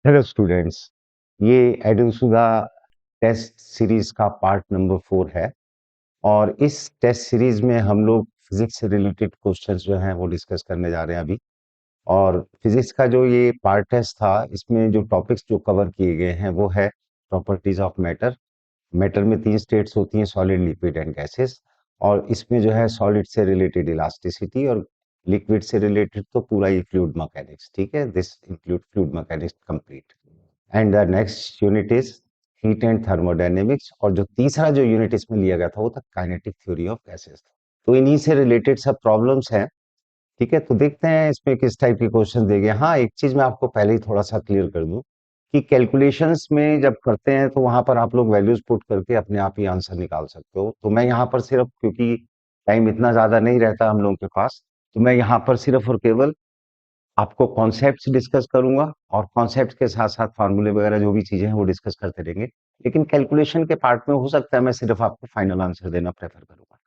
Hello students, ये एडुसुगा test series का part number 4 है। और इस टेस्ट सीरीज में हम लोग फिजिक्स से रिलेटेड क्वेश्चंस जो हैं वो डिस्कस करने जा रहे हैं अभी। और फिजिक्स का जो ये पार्ट टेस्ट था, इसमें जो टॉपिक्स जो कवर किए गए हैं वो है प्रॉपर्टीज ऑफ मैटर। मैटर में 3 स्टेट्स होती हैं, सॉलिड, लिक्विड एंड गैसेस। और इसमें जो है सॉलिड से रिलेटेड इलास्टिसिटी, और लिक्विड से रिलेटेड तो पूरा ये फ्लूइड मैकेनिक्स। ठीक है, this include fluid mechanics complete. And the next unit is heat and thermodynamics. और जो तीसरा जो यूनिट इसमें लिया गया था वो था काइनेटिक थ्योरी ऑफ गैसेस। तो इन्हीं से रिलेटेड सब प्रॉब्लम्स हैं। ठीक है, तो देखते हैं इसमें किस टाइप के क्वेश्चन देंगे। हाँ, एक चीज मैं आपको पहले ही थोड़ा सा क्लियर कर दूं कि कैलकुलेशंस में जब करते हैं तो वहां पर आप लोग वैल्यूज पुट करके अपने आप ही आंसर निकाल सकते हो। तो मैं यहाँ पर सिर्फ, क्योंकि टाइम इतना ज्यादा नहीं रहता हम लोगों के पास, तो मैं यहाँ पर सिर्फ और केवल आपको कॉन्सेप्ट्स डिस्कस करूंगा, और कॉन्सेप्ट के साथ साथ फार्मूले वगैरह जो भी चीजें हैं वो डिस्कस करते रहेंगे। लेकिन कैलकुलेशन के पार्ट में हो सकता है मैं सिर्फ आपको फाइनल आंसर देना प्रेफर करूंगा।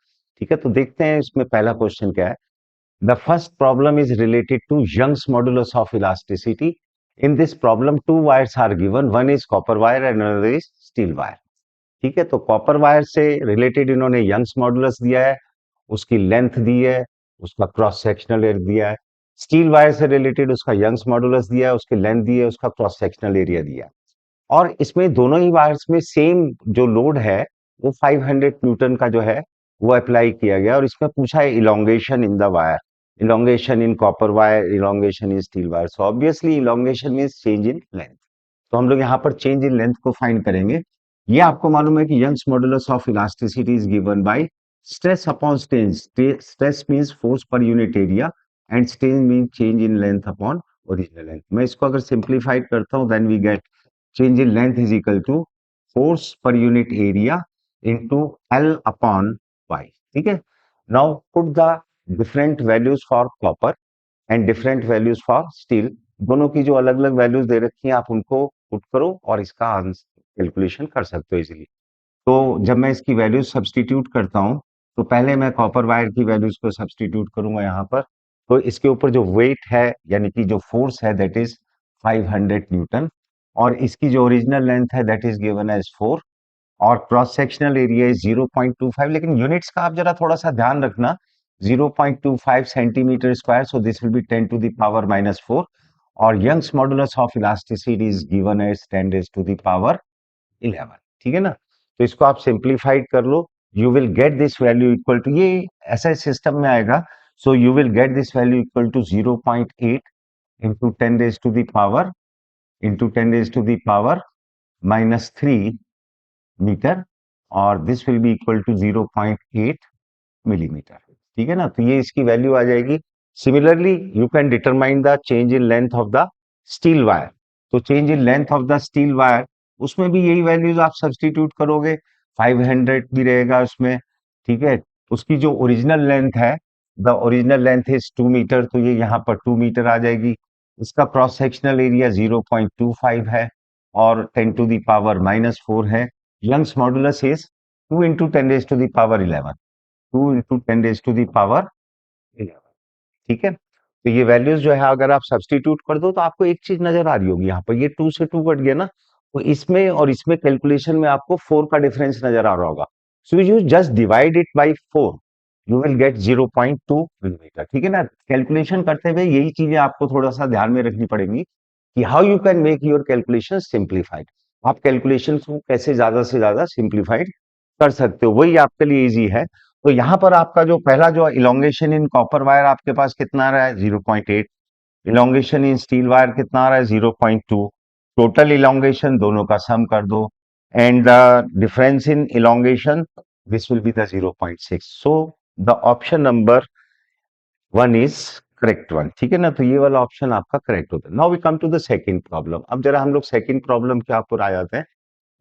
ठीक है, तो देखते हैं इसमें पहला क्वेश्चन क्या है। The first problem is related to Young's modulus of elasticity. In this problem two wires are given, one is copper wire and another is steel wire. ठीक है, तो कॉपर वायर से रिलेटेड इन्होंने यंग्स मॉडुलस दिया है, उसकी length दी है, उसका क्रॉस सेक्शनल एरिया दिया है। स्टील वायर से रिलेटेड उसका यंग्स मॉडुलस दिया है, उसकी लेंथ दी है, उसका क्रॉस सेक्शनल एरिया दिया है। और इसमें दोनों ही वायर्स में सेम जो लोड है वो 500 न्यूटन का जो है वो अप्लाई किया गया। और इसमें पूछा है elongation in the wire, elongation in copper wire, elongation in steel wire. So obviously elongation means change in length. तो हम लोग यहाँ पर चेंज इन लेंथ को फाइंड करेंगे। ये आपको मालूम है कि Young's modulus of elasticity is given by stress upon strain. Stress means force per unit area, and strain means change in length upon original length. मैं इसको अगर सिंप्लीफाइड करता हूं, then we get change in length is equal to force per unit area into L upon Y। ठीक है, now put the different values for copper and different values for steel। दोनों की जो अलग अलग वैल्यूज दे रखी हैं आप उनको पुट करो और इसका कैलकुलेशन कर सकते हो इजीली। तो जब मैं इसकी वैल्यूज सब्सटीट्यूट करता हूं, तो पहले मैं कॉपर वायर की वैल्यूज को सब्सटीट्यूट करूंगा यहाँ पर। तो इसके ऊपर जो वेट है यानी कि जो फोर्स है दैट इज 500 न्यूटन, और इसकी जो ओरिजिनल लेंथ है दैट इज गिवन एज 4, और क्रॉस सेक्शनल एरिया इज 0.25। लेकिन यूनिट्स का आप जरा थोड़ा सा ध्यान रखना, 0.25 centimetre square, so this will be 10 to the power -4। और Young's modulus of elasticity is given as 10 raise to the power 11। ठीक है ना, तो इसको आप सिंप्लीफाइड कर लो। You will get this value equal to, ये ऐसा सिस्टम में आएगा, so you will get this value equal to 0.8 into 10 raise to the power, into 10 raise to the power -3 metre, और this will be equal to 0.8 millimetre. ठीक है ना, तो ये इसकी वैल्यू आ जाएगी। Similarly you can determine the change in length of the steel wire. तो change in length of the steel wire, उसमें भी यही वैल्यूज आप सब्सटीट्यूट करोगे, 500 भी रहेगा उसमें। ठीक है, उसकी जो ओरिजिनल लेंथ है, the original length is 2 metre, तो ये यहाँ पर 2 मीटर आ जाएगी। इसका क्रॉस सेक्शनल एरिया 0.25 है, और 10 टू द पावर -4 है। Young's modulus is 2 into 10 raise to the power 11, 2 into 10 raise to the power 11। ठीक है, तो ये वैल्यूज जो है अगर आप सब्सटीट्यूट कर दो तो आपको एक चीज नजर आ रही होगी, यहाँ पर ये 2 से 2 कट गया ना, तो इसमें और इसमें कैलकुलेशन में आपको 4 का डिफरेंस नजर आ रहा होगा। So you just divide it by 4, you will gate 0.2 millimetre. ठीक है ना, कैलकुलेशन करते हुए यही चीजें आपको थोड़ा सा ध्यान में रखनी पड़ेंगी कि how you can make your calculation simplified. आप कैलकुलेशन को कैसे ज्यादा से ज्यादा सिंप्लीफाइड कर सकते हो, वही आपके लिए इजी है। तो यहाँ पर आपका जो पहला जो इलोंगेशन इन कॉपर वायर आपके पास कितना आ रहा है, 0.8। इलोंगेशन इन स्टील वायर कितना आ रहा है, 0.2। टोटल इलोंगेशन दोनों का सम कर दो, and the difference in elongation this will be the 0.6। So the option number 1 is correct one. ठीक है ना, तो ये वाला ऑप्शन आपका करेक्ट होता है। Now we come to the second problem. अब जरा हम लोग सेकंड प्रॉब्लम के ऊपर आ जाते हैं।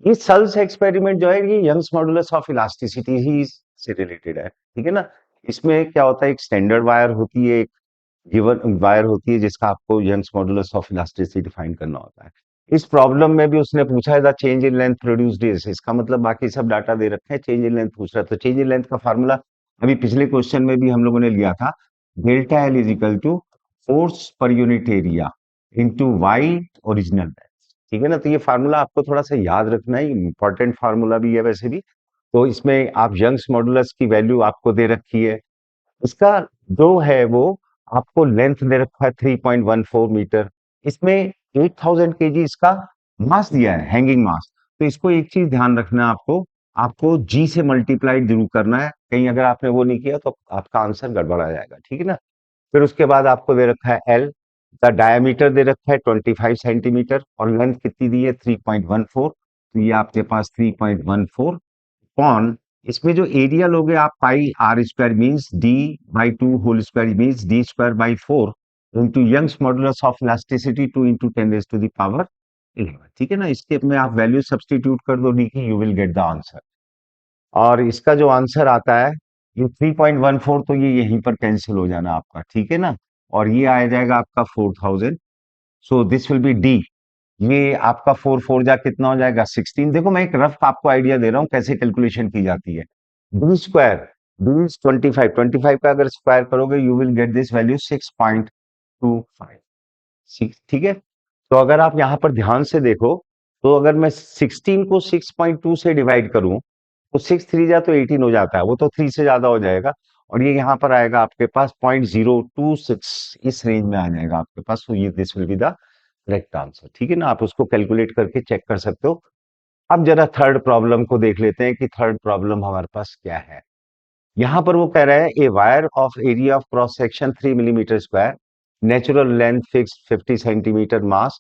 ये सल्स एक्सपेरिमेंट जो है ये यंग्स मॉडुलस ऑफ इलास्टिसिटी ही से रिलेटेड है। ठीक है ना, इसमें क्या होता है, एक स्टैंडर्ड वायर होती है, एक गिवन वायर होती है जिसका आपको Young's modulus of elasticity define करना होता है। इस प्रॉब्लम में भी उसने पूछा है the change in length produced is, इसका मतलब बाकी सब डाटा दे रखे हैं, चेंज इन लेंथ पूछ रहा है। तो चेंज इन लेंथ का फार्मूला अभी पिछले क्वेश्चन में भी हम लोगों ने लिया था, delta L is equal to force per unit area into Y original length. ठीक है ना। तो ये फार्मूला आपको थोड़ा सा याद रखना है, इंपॉर्टेंट फार्मूला भी है वैसे भी। तो इसमें आप यंग्स मॉडुलस की वैल्यू आपको दे रखी है, इसका जो है वो आपको लेंथ दे रखा है 3.14 मीटर, इसमें 8000 केजी इसका मास दिया है, हैंगिंग मास। तो इसको एक चीज ध्यान रखना है आपको, आपको जी से मल्टीप्लाइड जरूर करना है, कहीं अगर आपने वो नहीं किया तो आपका आंसर गड़बड़ा जाएगा, ठीक है ना। फिर उसके बाद आपको दे रखा है एल, द डायमीटर दे रखा है 25 सेंटीमीटर, और लेंथ कितनी दी है 3.14। तो ये आपके पास 3.14 अपॉन, इसमें जो एरिया लोगे आप pi R square means D by two whole square means D square by 4 into Young's modulus of elasticity 2 into 10 to the power 11, ठीक है ना। इसके में आप वैल्यू सब्सटीट्यूट कर दो डी की, you will get the answer. और इसका जो आंसर आता है ये 3.14, तो ये यहीं पर कैंसिल हो जाना आपका, ठीक है ना। और ये आ जाएगा आपका 4000, सो दिस विल बी डी। ये आपका 4 4 जा कितना हो जाएगा 16। देखो मैं एक रफ आपको आइडिया दे रहा हूँ कैसे कैलकुलेशन की जाती है। डी स्क्वायर, डी 25 का अगर स्क्वायर करोगे you will get this value 6.25, ठीक है। तो अगर आप यहां पर ध्यान से देखो, तो अगर मैं 16 को 6.2 से डिवाइड करूं तो 6 3 जा तो 18 हो जाता है, वो तो 3 से ज्यादा हो जाएगा। और ये यहाँ पर आएगा आपके पास 0.026, इस रेंज में आ जाएगा आपके पास। तो ये this will be the correct answer, ठीक है ना। आप उसको कैलकुलेट करके चेक कर सकते हो। अब जरा थर्ड प्रॉब्लम को देख लेते हैं कि थर्ड प्रॉब्लम हमारे पास क्या है। यहां पर वो कह रहा है a wire of area of cross section 3 millimetre square, natural length fix 50 centimetre, mass,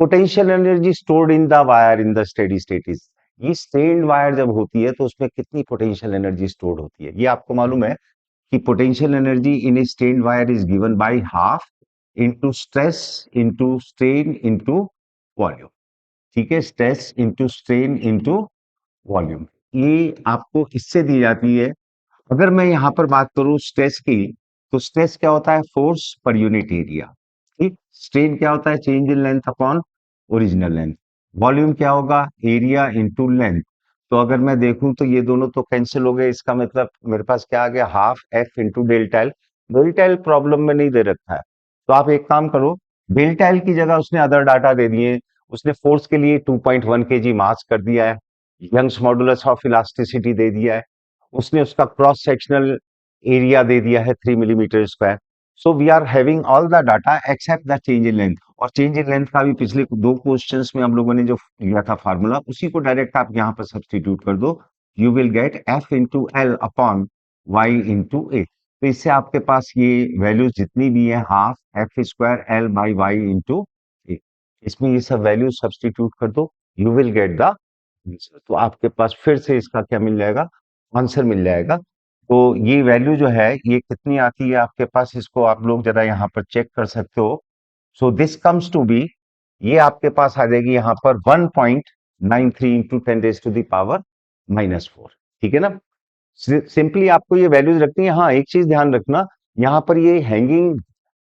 potential energy stored in the wire in the steady state is. ये स्टेन्ड वायर जब होती है तो उसमें कितनी पोटेंशियल एनर्जी स्टोर्ड होती है, ये आपको मालूम है कि potential energy in a strained wire is given by half into stress into strain into volume, ठीक है। Stress into strain into volume, ये आपको इससे दी जाती है। अगर मैं यहां पर बात करूं स्ट्रेस की, तो स्ट्रेस क्या होता है फोर्स पर यूनिट एरिया, ठीक। स्ट्रेन क्या होता है change in length upon original length. Volume क्या होगा एरिया इंटू लेंथ। तो अगर मैं देखूं तो ये दोनों तो कैंसिल हो गए, इसका मतलब मेरे पास क्या आ गया half F into delta L. Delta L problem में नहीं दे रखा है, तो आप एक काम करो, डेल्टा एल की जगह उसने अदर डाटा दे दिए। उसने फोर्स के लिए 2.1 केजी मास कर दिया है, यंग्स मॉडुलस ऑफ इलास्टिसिटी दे दिया है, उसने उसका क्रॉस सेक्शनल एरिया दे दिया है 3 millimetre square. So we are having all the data except the change in length. और चेंज इन लेंथ का भी पिछले दो क्वेश्चंस में हम लोगों ने जो लिया था फार्मूला, उसी को डायरेक्ट आप यहाँ पर सब्सटीट्यूट कर दो, you will get F into L upon Y into A. तो इससे आपके पास ये वैल्यूज जितनी भी है half F square L by Y into A, इसमें ये सब वैल्यूज सब्सटीट्यूट कर दो, you will get the answer. तो आपके पास फिर से इसका क्या मिल जाएगा आंसर मिल जाएगा। तो ये वैल्यू जो है ये कितनी आती है आपके पास, इसको आप लोग जरा यहाँ पर चेक कर सकते हो। So this comes to be, ये आपके पास आ जाएगी यहाँ पर 1.93 इंटू 10 टू द पावर -4, ठीक है ना। सिंपली आपको ये वैल्यूज रखनी है। हाँ एक चीज ध्यान रखना, यहाँ पर ये हैंगिंग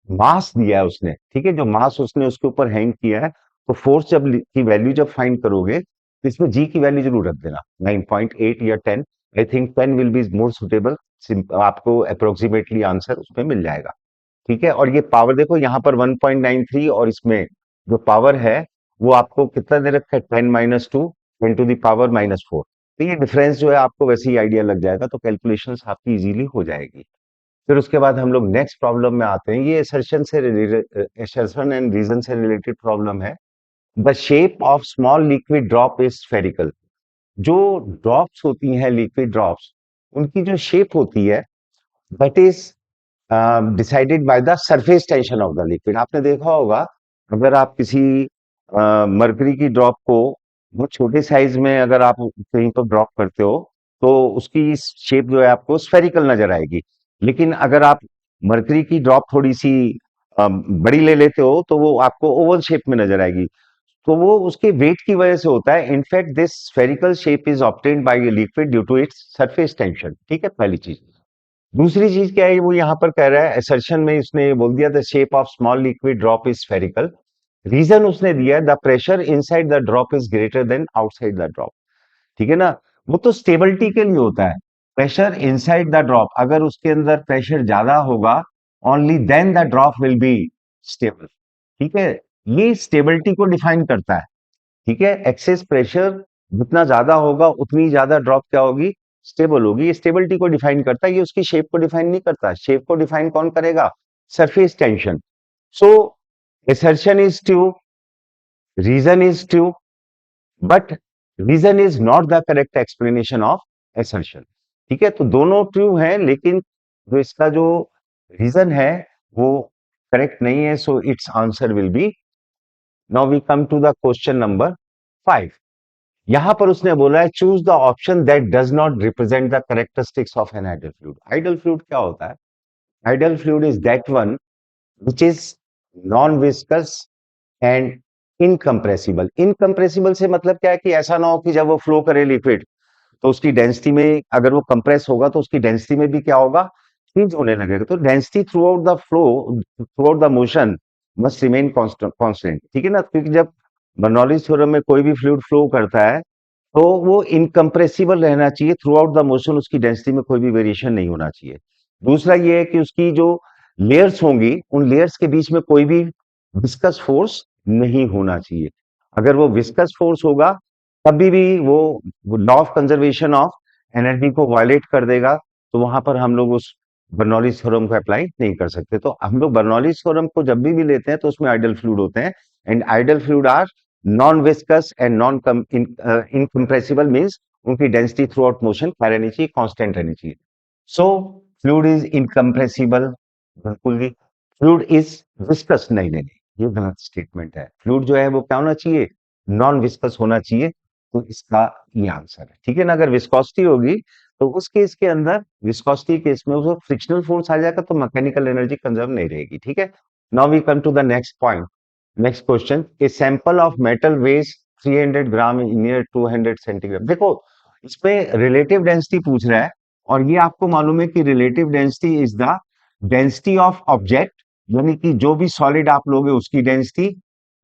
मास दिया है उसने, ठीक है, जो मास उसने उसके ऊपर हैंग किया है। तो फोर्स जब की वैल्यू जब फाइंड करोगे तो इसमें जी की वैल्यू जरूर रख देना 9.8 या 10। I think 10 will be more suitable, आपको अप्रोक्सीमेटली आंसर उसमें मिल जाएगा, ठीक है। और ये पावर देखो यहाँ पर 1.93, और इसमें जो पावर है वो आपको कितना दे रखा है 10 - 2 10 टू द पावर -4। तो ये डिफरेंस जो है आपको वैसे ही आइडिया लग जाएगा, तो कैलकुलेशंस आपकी इजीली हो जाएगी। फिर उसके बाद हम लोग नेक्स्ट प्रॉब्लम में आते हैं, ये असर्शन एंड रीजन से रिलेटेड प्रॉब्लम है। The shape of small liquid drop is spherical. जो ड्रॉप्स होती हैं लिक्विड ड्रॉप्स, उनकी जो शेप होती है that is decided by the surface tension of the liquid. आपने देखा होगा अगर आप किसी मरकरी की ड्रॉप को बहुत छोटे साइज में अगर आप कहीं पर ड्रॉप करते हो तो उसकी शेप जो है आपको स्फेरिकल नजर आएगी। लेकिन अगर आप मरकरी की ड्रॉप थोड़ी सी बड़ी ले लेते हो तो वो आपको ओवल शेप में नजर आएगी। तो वो उसके वेट की वजह से होता है। In fact this spherical shape is obtained by a liquid due to its surface tension, ठीक है, पहली चीज। दूसरी चीज क्या है वो यहाँ पर कह रहा है असर्शन में इसने बोल दिया the shape of small liquid drop is spherical. Reason उसने दिया है the pressure inside the drop is greater than outside the drop, ठीक है ना। वो तो स्टेबिलिटी के लिए होता है, प्रेशर इनसाइड द ड्रॉप, अगर उसके अंदर प्रेशर ज्यादा होगा only then the drop will be stable, ठीक है। ये स्टेबिलिटी को डिफाइन करता है। ठीक है, एक्सेस प्रेशर जितना ज्यादा होगा उतनी ज्यादा ड्रॉप क्या होगी, स्टेबल होगी। ये स्टेबिलिटी को डिफाइन करता है, ये उसकी शेप को डिफाइन नहीं करता। शेप को डिफाइन कौन करेगा, surface tension. So assertion is true, reason is true, but reason is not the correct explanation of assertion। ठीक है, तो दोनों ट्रू हैं, लेकिन जो इसका जो रीजन है वो करेक्ट नहीं है। So it's answer will be, now we come to the question number 5। यहां पर उसने बोला है choose the option that does not represent the characteristics of an ideal fluid. Ideal fluid क्या होता है, ideal fluid is that one which is non viscous and incompressible. Incompressible से मतलब क्या है कि ऐसा ना हो कि जब वो फ्लो करे लिक्विड तो उसकी डेंसिटी में, अगर वो कंप्रेस होगा तो उसकी डेंसिटी में भी क्या होगा, चेंज होने लगेगा। तो density through out the flow, through out the motion must remain constant. ठीक है ना, क्योंकि जब बर्नौलीज थ्योरम में कोई भी फ्लूइड फ्लो करता है तो वो इनकम्प्रेसिबल रहना चाहिए थ्रू आउट द मोशन, उसकी डेंसिटी में कोई भी वेरिएशन नहीं होना चाहिए। दूसरा ये है कि उसकी जो लेयर्स होंगी उन लेयर्स के बीच में कोई भी विस्कस फोर्स नहीं होना चाहिए। अगर वो विस्कस फोर्स होगा कभी भी वो law of conservation of energy को वायलेट कर देगा, तो वहां पर हम लोग उस बर्नौलीज थ्योरम को अप्लाई नहीं कर सकते। तो हम लोग बर्नौलीज थ्योरम को जब भी लेते हैं तो उसमें आइडल फ्लूइड होते हैं, and ideal fluid are non viscous and non incompressible, means उनकी डेंसिटी थ्रू आउट मोशन क्या रहनी चाहिए, कांस्टेंट रहनी चाहिए। सो फ्लूइड इज इनकम्प्रेसिबल, बिल्कुल भी। फ्लूइड इज विस्कस, नहीं नहीं नहीं, ये गलत स्टेटमेंट है। फ्लूइड जो है वो क्या होना चाहिए, नॉन विस्कस होना चाहिए। तो इसका ये आंसर है। ठीक है ना, अगर विस्कोसिटी होगी तो उस केस के अंदर, विस्कोसिटी केस में उसको फ्रिक्शनल फोर्स आ जाएगा तो मैकेनिकल एनर्जी कंजर्व नहीं रहेगी। ठीक है, now we come to the next point, next question. A sample of metal weighs 300 gram in air 200 centigram. देखो इसमें रिलेटिव डेंसिटी पूछ रहा है, और ये आपको मालूम है कि relative density is the density of object, यानी कि जो भी सॉलिड आप लोगे उसकी डेंसिटी,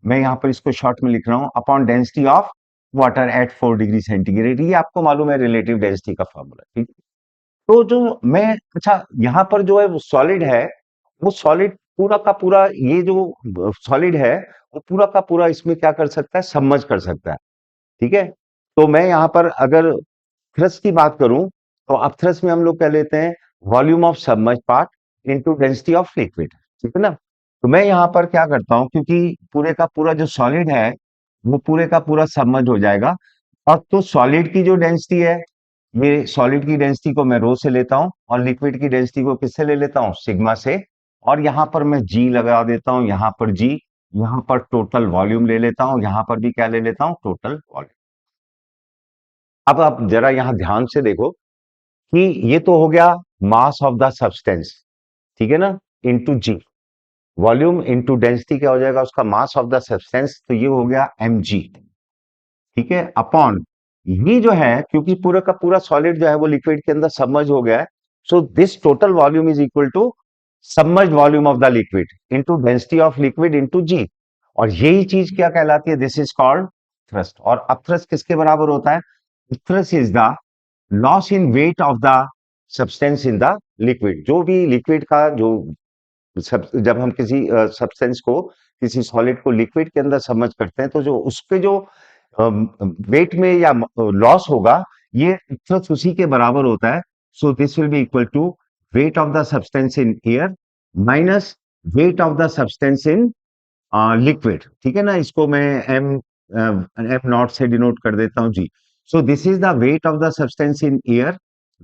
मैं यहां पर इसको शॉर्ट में लिख रहा हूं, upon density of water at 4 degree centigrade. ये आपको मालूम है रिलेटिव डेंसिटी का फॉर्मूला। ठीक है, तो जो मैं, अच्छा यहाँ पर जो है वो सॉलिड है, वो सॉलिड पूरा का पूरा, ये जो सॉलिड है वो पूरा का पूरा इसमें क्या कर सकता है, सबमर्ज कर सकता है। ठीक है, तो मैं यहाँ पर अगर थ्रस्ट की बात करूं तो अपथ्रस्ट में हम लोग कह लेते हैं volume of submerge part into density of liquid. ठीक है ना, तो मैं यहाँ पर क्या करता हूं, क्योंकि पूरे का पूरा जो सॉलिड है वो पूरे का पूरा सबमर्ज हो जाएगा, और तो सॉलिड की जो डेंसिटी है, ये सॉलिड की डेंसिटी को मैं रो से लेता हूं और लिक्विड की डेंसिटी को किससे ले लेता हूं, सिग्मा से। और यहां पर मैं जी लगा देता हूं, यहां पर जी, यहां पर टोटल वॉल्यूम ले लेता हूं, यहां पर भी क्या ले लेता हूं, टोटल वॉल्यूम। अब आप जरा यहां ध्यान से देखो कि ये तो हो गया मास ऑफ द सब्सटेंस, ठीक है ना, इनटू जी। वॉल्यूम इनटू डेंसिटी क्या हो जाएगा, उसका मास ऑफ द सब्सटेंस, तो ये हो गया mg। ठीक है, अपॉन ये जो है, क्योंकि पूरा का पूरा सॉलिड जो है वो लिक्विड के अंदर सबमर्ज हो गया है, so this total volume is equal to submerge volume of the liquid into density of liquid into G. और यही चीज क्या कहलाती है, दिस इज कॉल्ड थ्रस्ट। और अब थ्रस्ट किसके बराबर होता है, thrust is the loss in wait of the substance in the liquid. जो भी लिक्विड का जो जब हम किसी सब्सटेंस को, किसी सॉलिड को लिक्विड के अंदर सबमर्ज करते हैं, तो जो उसके जो वेट में या लॉस होगा, ये थ्रस्ट उसी के बराबर होता है। So this will be equal to weight of the substance in air minus weight of the substance in liquid. ठीक है ना, इसको मैं एम एम नॉट से डिनोट कर देता हूं जी। So this is the weight of the substance in air,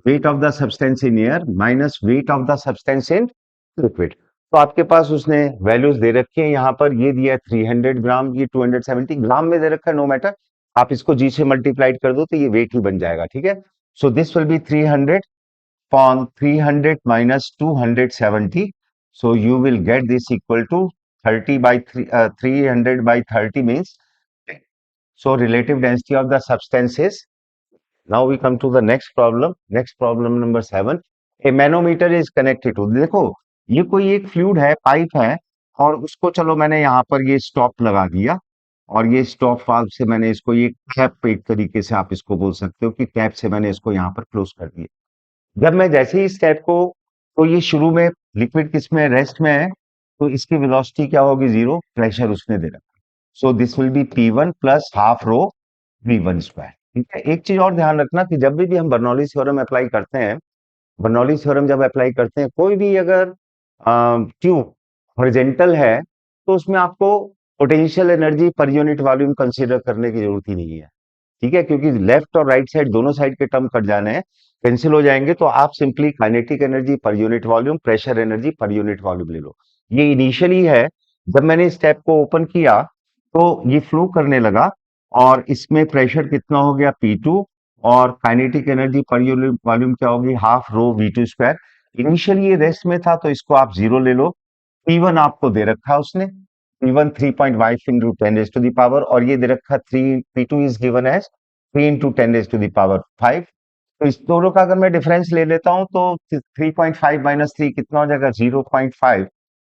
weight of the substance in air minus weight of the substance in liquid. तो आपके पास उसने वैल्यूज दे रखी है, यहाँ पर ये दिया है 300 ग्राम, ये 270 ग्राम में दे रखा है, नो मैटर, आप इसको जी से मल्टीप्लाइड कर दो तो ये वेट ही बन जाएगा। ठीक है, so this will B 300 upon 300 minus 270. So you will get this equal to 30 by 300 by 30 means 10. So relative density of the substance is, now we come to the next problem. Next problem number 7. A manometer is connected to, देखो ये कोई एक fluid है, pipe है, और उसको चलो मैंने यहाँ पर ये स्टॉप लगा दिया, और ये स्टॉप वाल्व से मैंने इसको, ये कैप, एक तरीके से आप इसको बोल सकते हो कि कैप से मैंने इसको यहाँ पर क्लोज कर दिया। जब मैं जैसे ही इस टैप को, तो ये शुरू में लिक्विड किस में, रेस्ट में है, तो इसकी वेलोसिटी क्या होगी, जीरो, प्रेशर उसने दे रखा। सो this will B P1 plus half rho V1 square. ठीक है, एक चीज और ध्यान रखना कि जब भी हम बर्नौली थ्योरम अप्लाई करते हैं, बर्नौली थ्योरम जब अप्लाई करते हैं, कोई भी अगर ट्यूब हॉरिजेंटल है तो उसमें आपको potential energy per unit volume consider करने की जरूरत ही नहीं है। ठीक है, क्योंकि लेफ्ट और राइट साइड दोनों साइड के टर्म कट जाने हैं, कैंसिल हो जाएंगे, तो आप simply kinetic energy per unit volume, pressure energy per unit volume ले लो। ये इनिशियली है, जब मैंने इस टैप को ओपन किया तो ये फ्लो करने लगा, और इसमें प्रेशर कितना हो गया P2, और kinetic energy per unit volume क्या होगी, half rho V2 square. Initially ये रेस्ट में था तो इसको आप जीरो ले लो। P1 आपको दे रखा है उसने, P1 3.5 into 10 raised to the power, और ये दे रखा 3, P2 is given as 3 into 10 raised to the power 5। तो इस दोनों का अगर मैं डिफरेंस ले लेता हूं तो 3.5 माइनस 3 कितना हो जाएगा, 0.5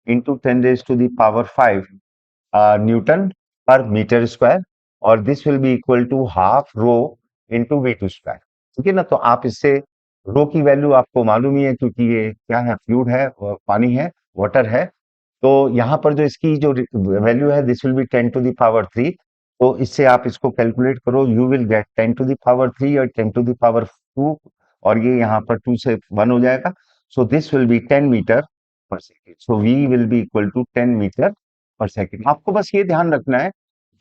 into 10 raised to the power 5 newton per metre square, और this will be equal to half rho into V2 square. ठीक है ना, तो आप इससे रो की वैल्यू आपको मालूम ही है, क्योंकि ये क्या है, फ्लूइड है, पानी है, वाटर है। तो यहाँ पर जो इसकी जो वैल्यू है, this will be 10 to the power 3। तो इससे आप इसको कैलकुलेट करो, you will gate 10 to the power 3 और 10 to the power 2, और ये यहाँ पर 2 से 1 हो जाएगा। So this will be 10 metre per second. So we will be equal to 10 metre per second. आपको बस ये ध्यान रखना है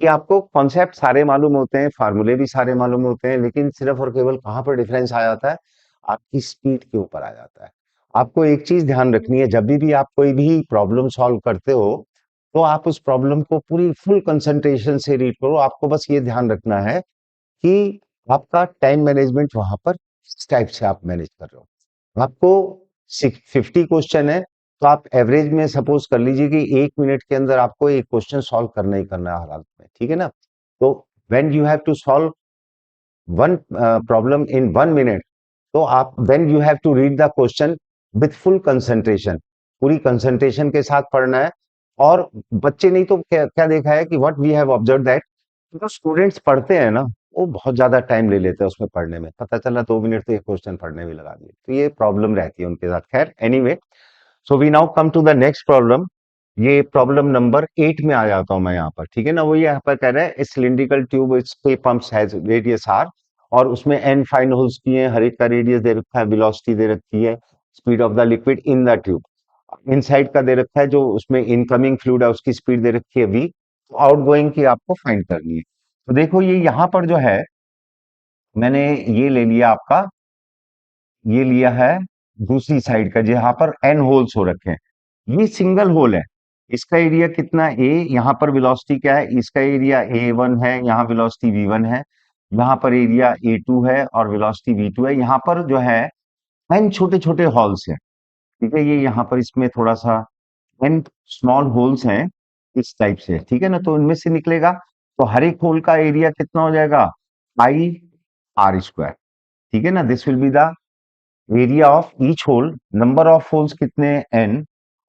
कि आपको कॉन्सेप्ट सारे मालूम होते हैं, फार्मूले भी सारे मालूम होते हैं, लेकिन सिर्फ और केवल कहाँ पर डिफरेंस आ जाता है, आपकी स्पीड के ऊपर आ जाता है। आपको एक चीज ध्यान रखनी है, जब भी आप कोई भी प्रॉब्लम सॉल्व करते हो तो आप उस प्रॉब्लम को पूरी फुल कंसंट्रेशन से रीड करो। आपको बस ये ध्यान रखना है कि आपका टाइम मैनेजमेंट वहां पर किस टाइप से आप मैनेज कर रहे हो। आपको 50 क्वेश्चन है, तो आप एवरेज में सपोज कर लीजिए कि 1 मिनट के अंदर आपको एक क्वेश्चन सॉल्व करना ही करना है हर हालत में। ठीक है ना, तो when you have to solve one problem in 1 minute, तो आप when you have to read the question with full concentration, पूरी कंसंट्रेशन के साथ पढ़ना है। और बच्चे नहीं तो क्या क्या देखा है कि what we have observe that जो स्टूडेंट्स पढ़ते हैं ना, वो बहुत ज्यादा टाइम ले लेते हैं उसमें पढ़ने में, पता चला 2 मिनट तो एक क्वेश्चन पढ़ने में लगा दिए, तो ये प्रॉब्लम रहती है उनके साथ। खैर anyway, so we now come to the next problem. ये प्रॉब्लम नंबर 8 में आ जाता हूं मैं यहाँ पर। ठीक है ना, वो यहाँ पर कह रहे हैं cylindrical tube pumps has radius R, और उसमें एन फाइन होल्स की है, हर एक का रेडियस दे रखा है, वेलोसिटी दे रखी है, speed of the liquid in the tube inside का दे रखा है, जो उसमें इनकमिंग फ्लूइड है उसकी स्पीड दे रखी है V, आउटगोइंग की आपको फाइंड करनी है। तो देखो ये यहाँ पर जो है, मैंने ये ले लिया आपका, ये लिया है दूसरी साइड का, जहां पर एन होल्स हो रखे हैं। ये सिंगल होल है, इसका एरिया कितना A, यहाँ पर वेलोसिटी क्या है, इसका एरिया A1 है, यहाँ वेलोसिटी V1 है, यहाँ पर एरिया A2 है और वेलोसिटी V2 है। यहाँ पर जो है एन छोटे छोटे हॉल्स हैं। ठीक है, ये यहाँ पर इसमें थोड़ा सा एन स्मॉल होल्स हैं इस टाइप से। ठीक है ना, तो इनमें से निकलेगा, तो हर एक होल का एरिया कितना हो जाएगा, पाई आर स्क्वायर। ठीक है ना, this will be the area of each hole, number of holes कितने एन,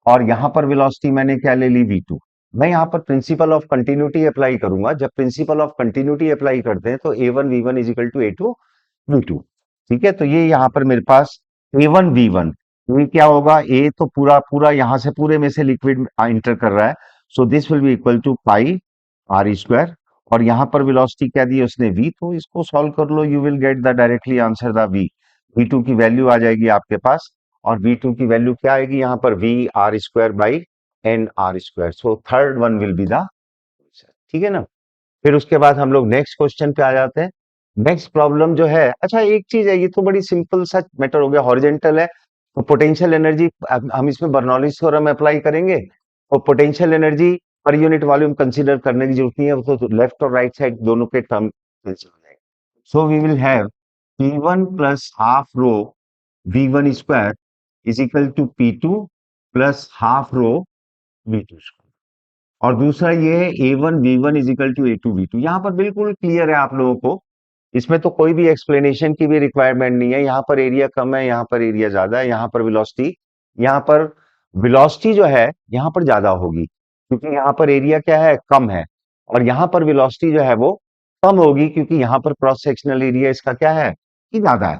और यहां पर वेलोसिटी मैंने क्या ले ली V2। मैं यहाँ पर प्रिंसिपल ऑफ कंटिन्यूटी अप्लाई करूंगा। जब प्रिंसिपल ऑफ कंटिन्यूटी अप्लाई करते हैं तो A1 V1 is equal to A2 V2। ठीक है, तो ये यहाँ पर मेरे पास A1 V1, ये क्या होगा, A तो पूरा पूरा यहाँ से पूरे में से लिक्विड इंटर कर रहा है, so this will be equal to pi R square, और यहाँ पर वेलोसिटी क्या दी है उसने V, तो इसको सॉल्व कर लो, you will get the directly answer the V। V2 की वैल्यू आ जाएगी आपके पास, और V2 की वैल्यू क्या आएगी यहाँ पर, V R square by N R square. So third one will be the. ठीक है ना, फिर उसके बाद हम लोग नेक्स्ट क्वेश्चन पे आ जाते हैं। नेक्स्ट प्रॉब्लम जो है, अच्छा एक चीज है, ये तो बड़ी सिंपल सा मैटर हो गया, हॉरिजेंटल है, तो पोटेंशियल एनर्जी हम इसमें बर्नौली थ्योरम अप्लाई करेंगे, और potential energy per unit volume consider करने की जरूरत नहीं है, वो तो लेफ्ट और राइट साइड दोनों के टर्म कैंसिल हो जाएंगे। So we will have P1 plus half rho V1 square is equal to P2 plus half rho V2 square, और दूसरा ये है A1 V1 is equal to A2 V2। यहाँ पर बिल्कुल क्लियर है आप लोगों को, इसमें तो कोई भी एक्सप्लेनेशन की भी रिक्वायरमेंट नहीं है। यहाँ पर एरिया कम है, यहाँ पर एरिया ज्यादा है, यहाँ पर वेलोसिटी, यहाँ पर वेलोसिटी जो है यहाँ पर ज्यादा होगी, क्योंकि यहाँ पर एरिया क्या है, कम है, और यहाँ पर वेलोसिटी जो है वो कम होगी, क्योंकि यहाँ पर क्रॉस सेक्शनल एरिया इसका क्या है, कि ज्यादा है।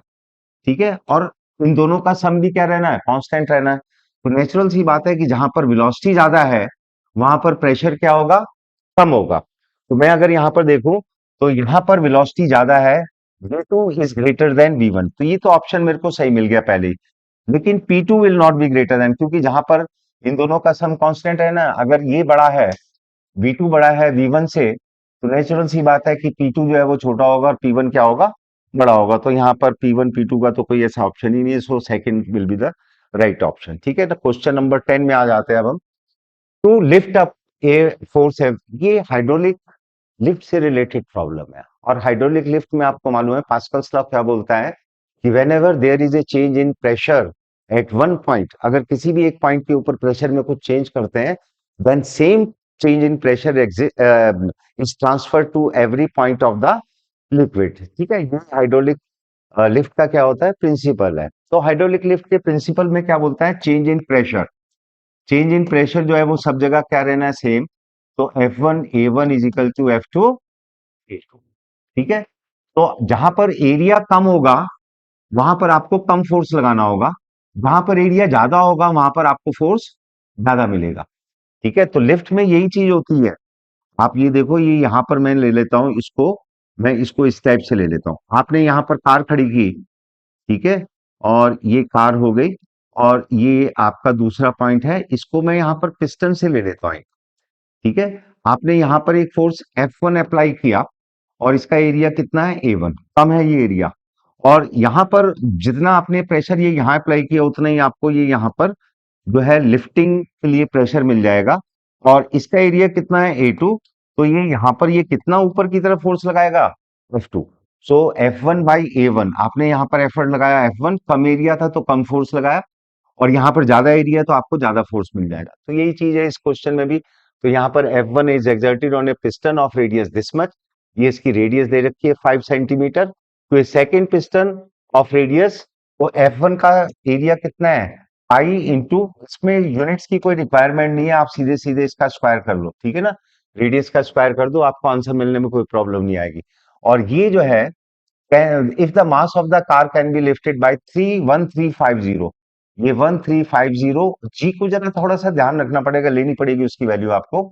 ठीक है, और इन दोनों का सम भी क्या रहना है, कांस्टेंट रहना है। तो नेचुरल सी बात है कि जहां पर वेलोसिटी ज्यादा है वहां पर प्रेशर क्या होगा, कम होगा। तो मैं अगर यहाँ पर देखूं तो यहाँ पर वेलोसिटी ज्यादा है, v2 is greater then v1, तो ये तो ऑप्शन मेरे को सही मिल गया पहले ही। लेकिन p2 will not be greater than, क्योंकि जहां पर इन दोनों का सम कांस्टेंट है ना, अगर ये बड़ा है, v2 बड़ा है v1 से, तो नेचुरल सी बात है कि p2 जो है वो छोटा होगा और p1 क्या होगा, बड़ा होगा। तो यहाँ पर p1 p2 का तो कोई ऐसा ऑप्शन ही नहीं है, so second will be the right option. ठीक है, तो क्वेश्चन नंबर 10 में आ जाते हैं अब हम। To lift up a force है, ये हाइड्रोलिक लिफ्ट से रिलेटेड प्रॉब्लम है। और हाइड्रोलिक लिफ्ट में आपको मालूम है पास्कल्स लॉ क्या बोलता है कि whenever there is a change in pressure at one point, अगर किसी भी एक पॉइंट के ऊपर प्रेशर में कुछ चेंज करते हैं, then same change in pressure is transfer to every point of the liquid. ठीक है, ये हाइड्रोलिक लिफ्ट का क्या होता है, प्रिंसिपल है। तो हाइड्रोलिक लिफ्ट के प्रिंसिपल में क्या बोलता है, change in pressure, change in pressure जो है वो सब जगह क्या रहना है, सेम। तो F1 A1 is equal to F2 A2। ठीक है, तो जहां पर एरिया कम होगा वहां पर आपको कम फोर्स लगाना होगा, जहां पर एरिया ज्यादा होगा वहां पर आपको फोर्स ज्यादा मिलेगा। ठीक है, तो लिफ्ट में यही चीज होती है। आप ये देखो, ये यहां पर मैं ले लेता हूं इसको, मैं इसको इस टाइप से ले लेता हूं। आपने यहां पर कार खड़ी की, ठीक है, और ये कार हो गई, और ये आपका दूसरा पॉइंट है, इसको मैं यहां पर पिस्टन से ले लेता हूं। ठीक है, आपने यहां पर एक फोर्स F1 अप्लाई किया और इसका एरिया कितना है, A1, कम है ये एरिया। और यहां पर जितना आपने प्रेशर ये यहां अप्लाई किया उतना ही आपको ये यहां पर जो है लिफ्टिंग के लिए प्रेशर मिल जाएगा। और इसका एरिया कितना है, A2, तो ये यहां पर ये कितना ऊपर की तरफ फोर्स लगाएगा, F2। So F1 by A1, आपने यहां पर एफर्ट लगाया F1, कम एरिया था तो कम फोर्स लगाया, और यहाँ पर ज्यादा एरिया तो आपको ज्यादा फोर्स मिल जाएगा। तो यही चीज है इस क्वेश्चन में भी। तो यहाँ पर F1 is exerted on A piston of radius this much, ये इसकी रेडियस दे रखी है 5 सेंटीमीटर। तो ये सेकेंड पिस्टन ऑफ रेडियस, तो F1 का एरिया कितना है, पाई इंटू, इसमें यूनिट्स की कोई रिक्वायरमेंट नहीं है, आप सीधे सीधे इसका स्क्वायर कर लो। ठीक है ना, रेडियस का स्क्वायर कर दो, आपको आंसर मिलने में कोई प्रॉब्लम नहीं आएगी। और ये जो है, if the mass of the car can be lifted bye 31350, ये 1350 जी को जरा थोड़ा सा ध्यान रखना पड़ेगा, लेनी पड़ेगी उसकी वैल्यू आपको,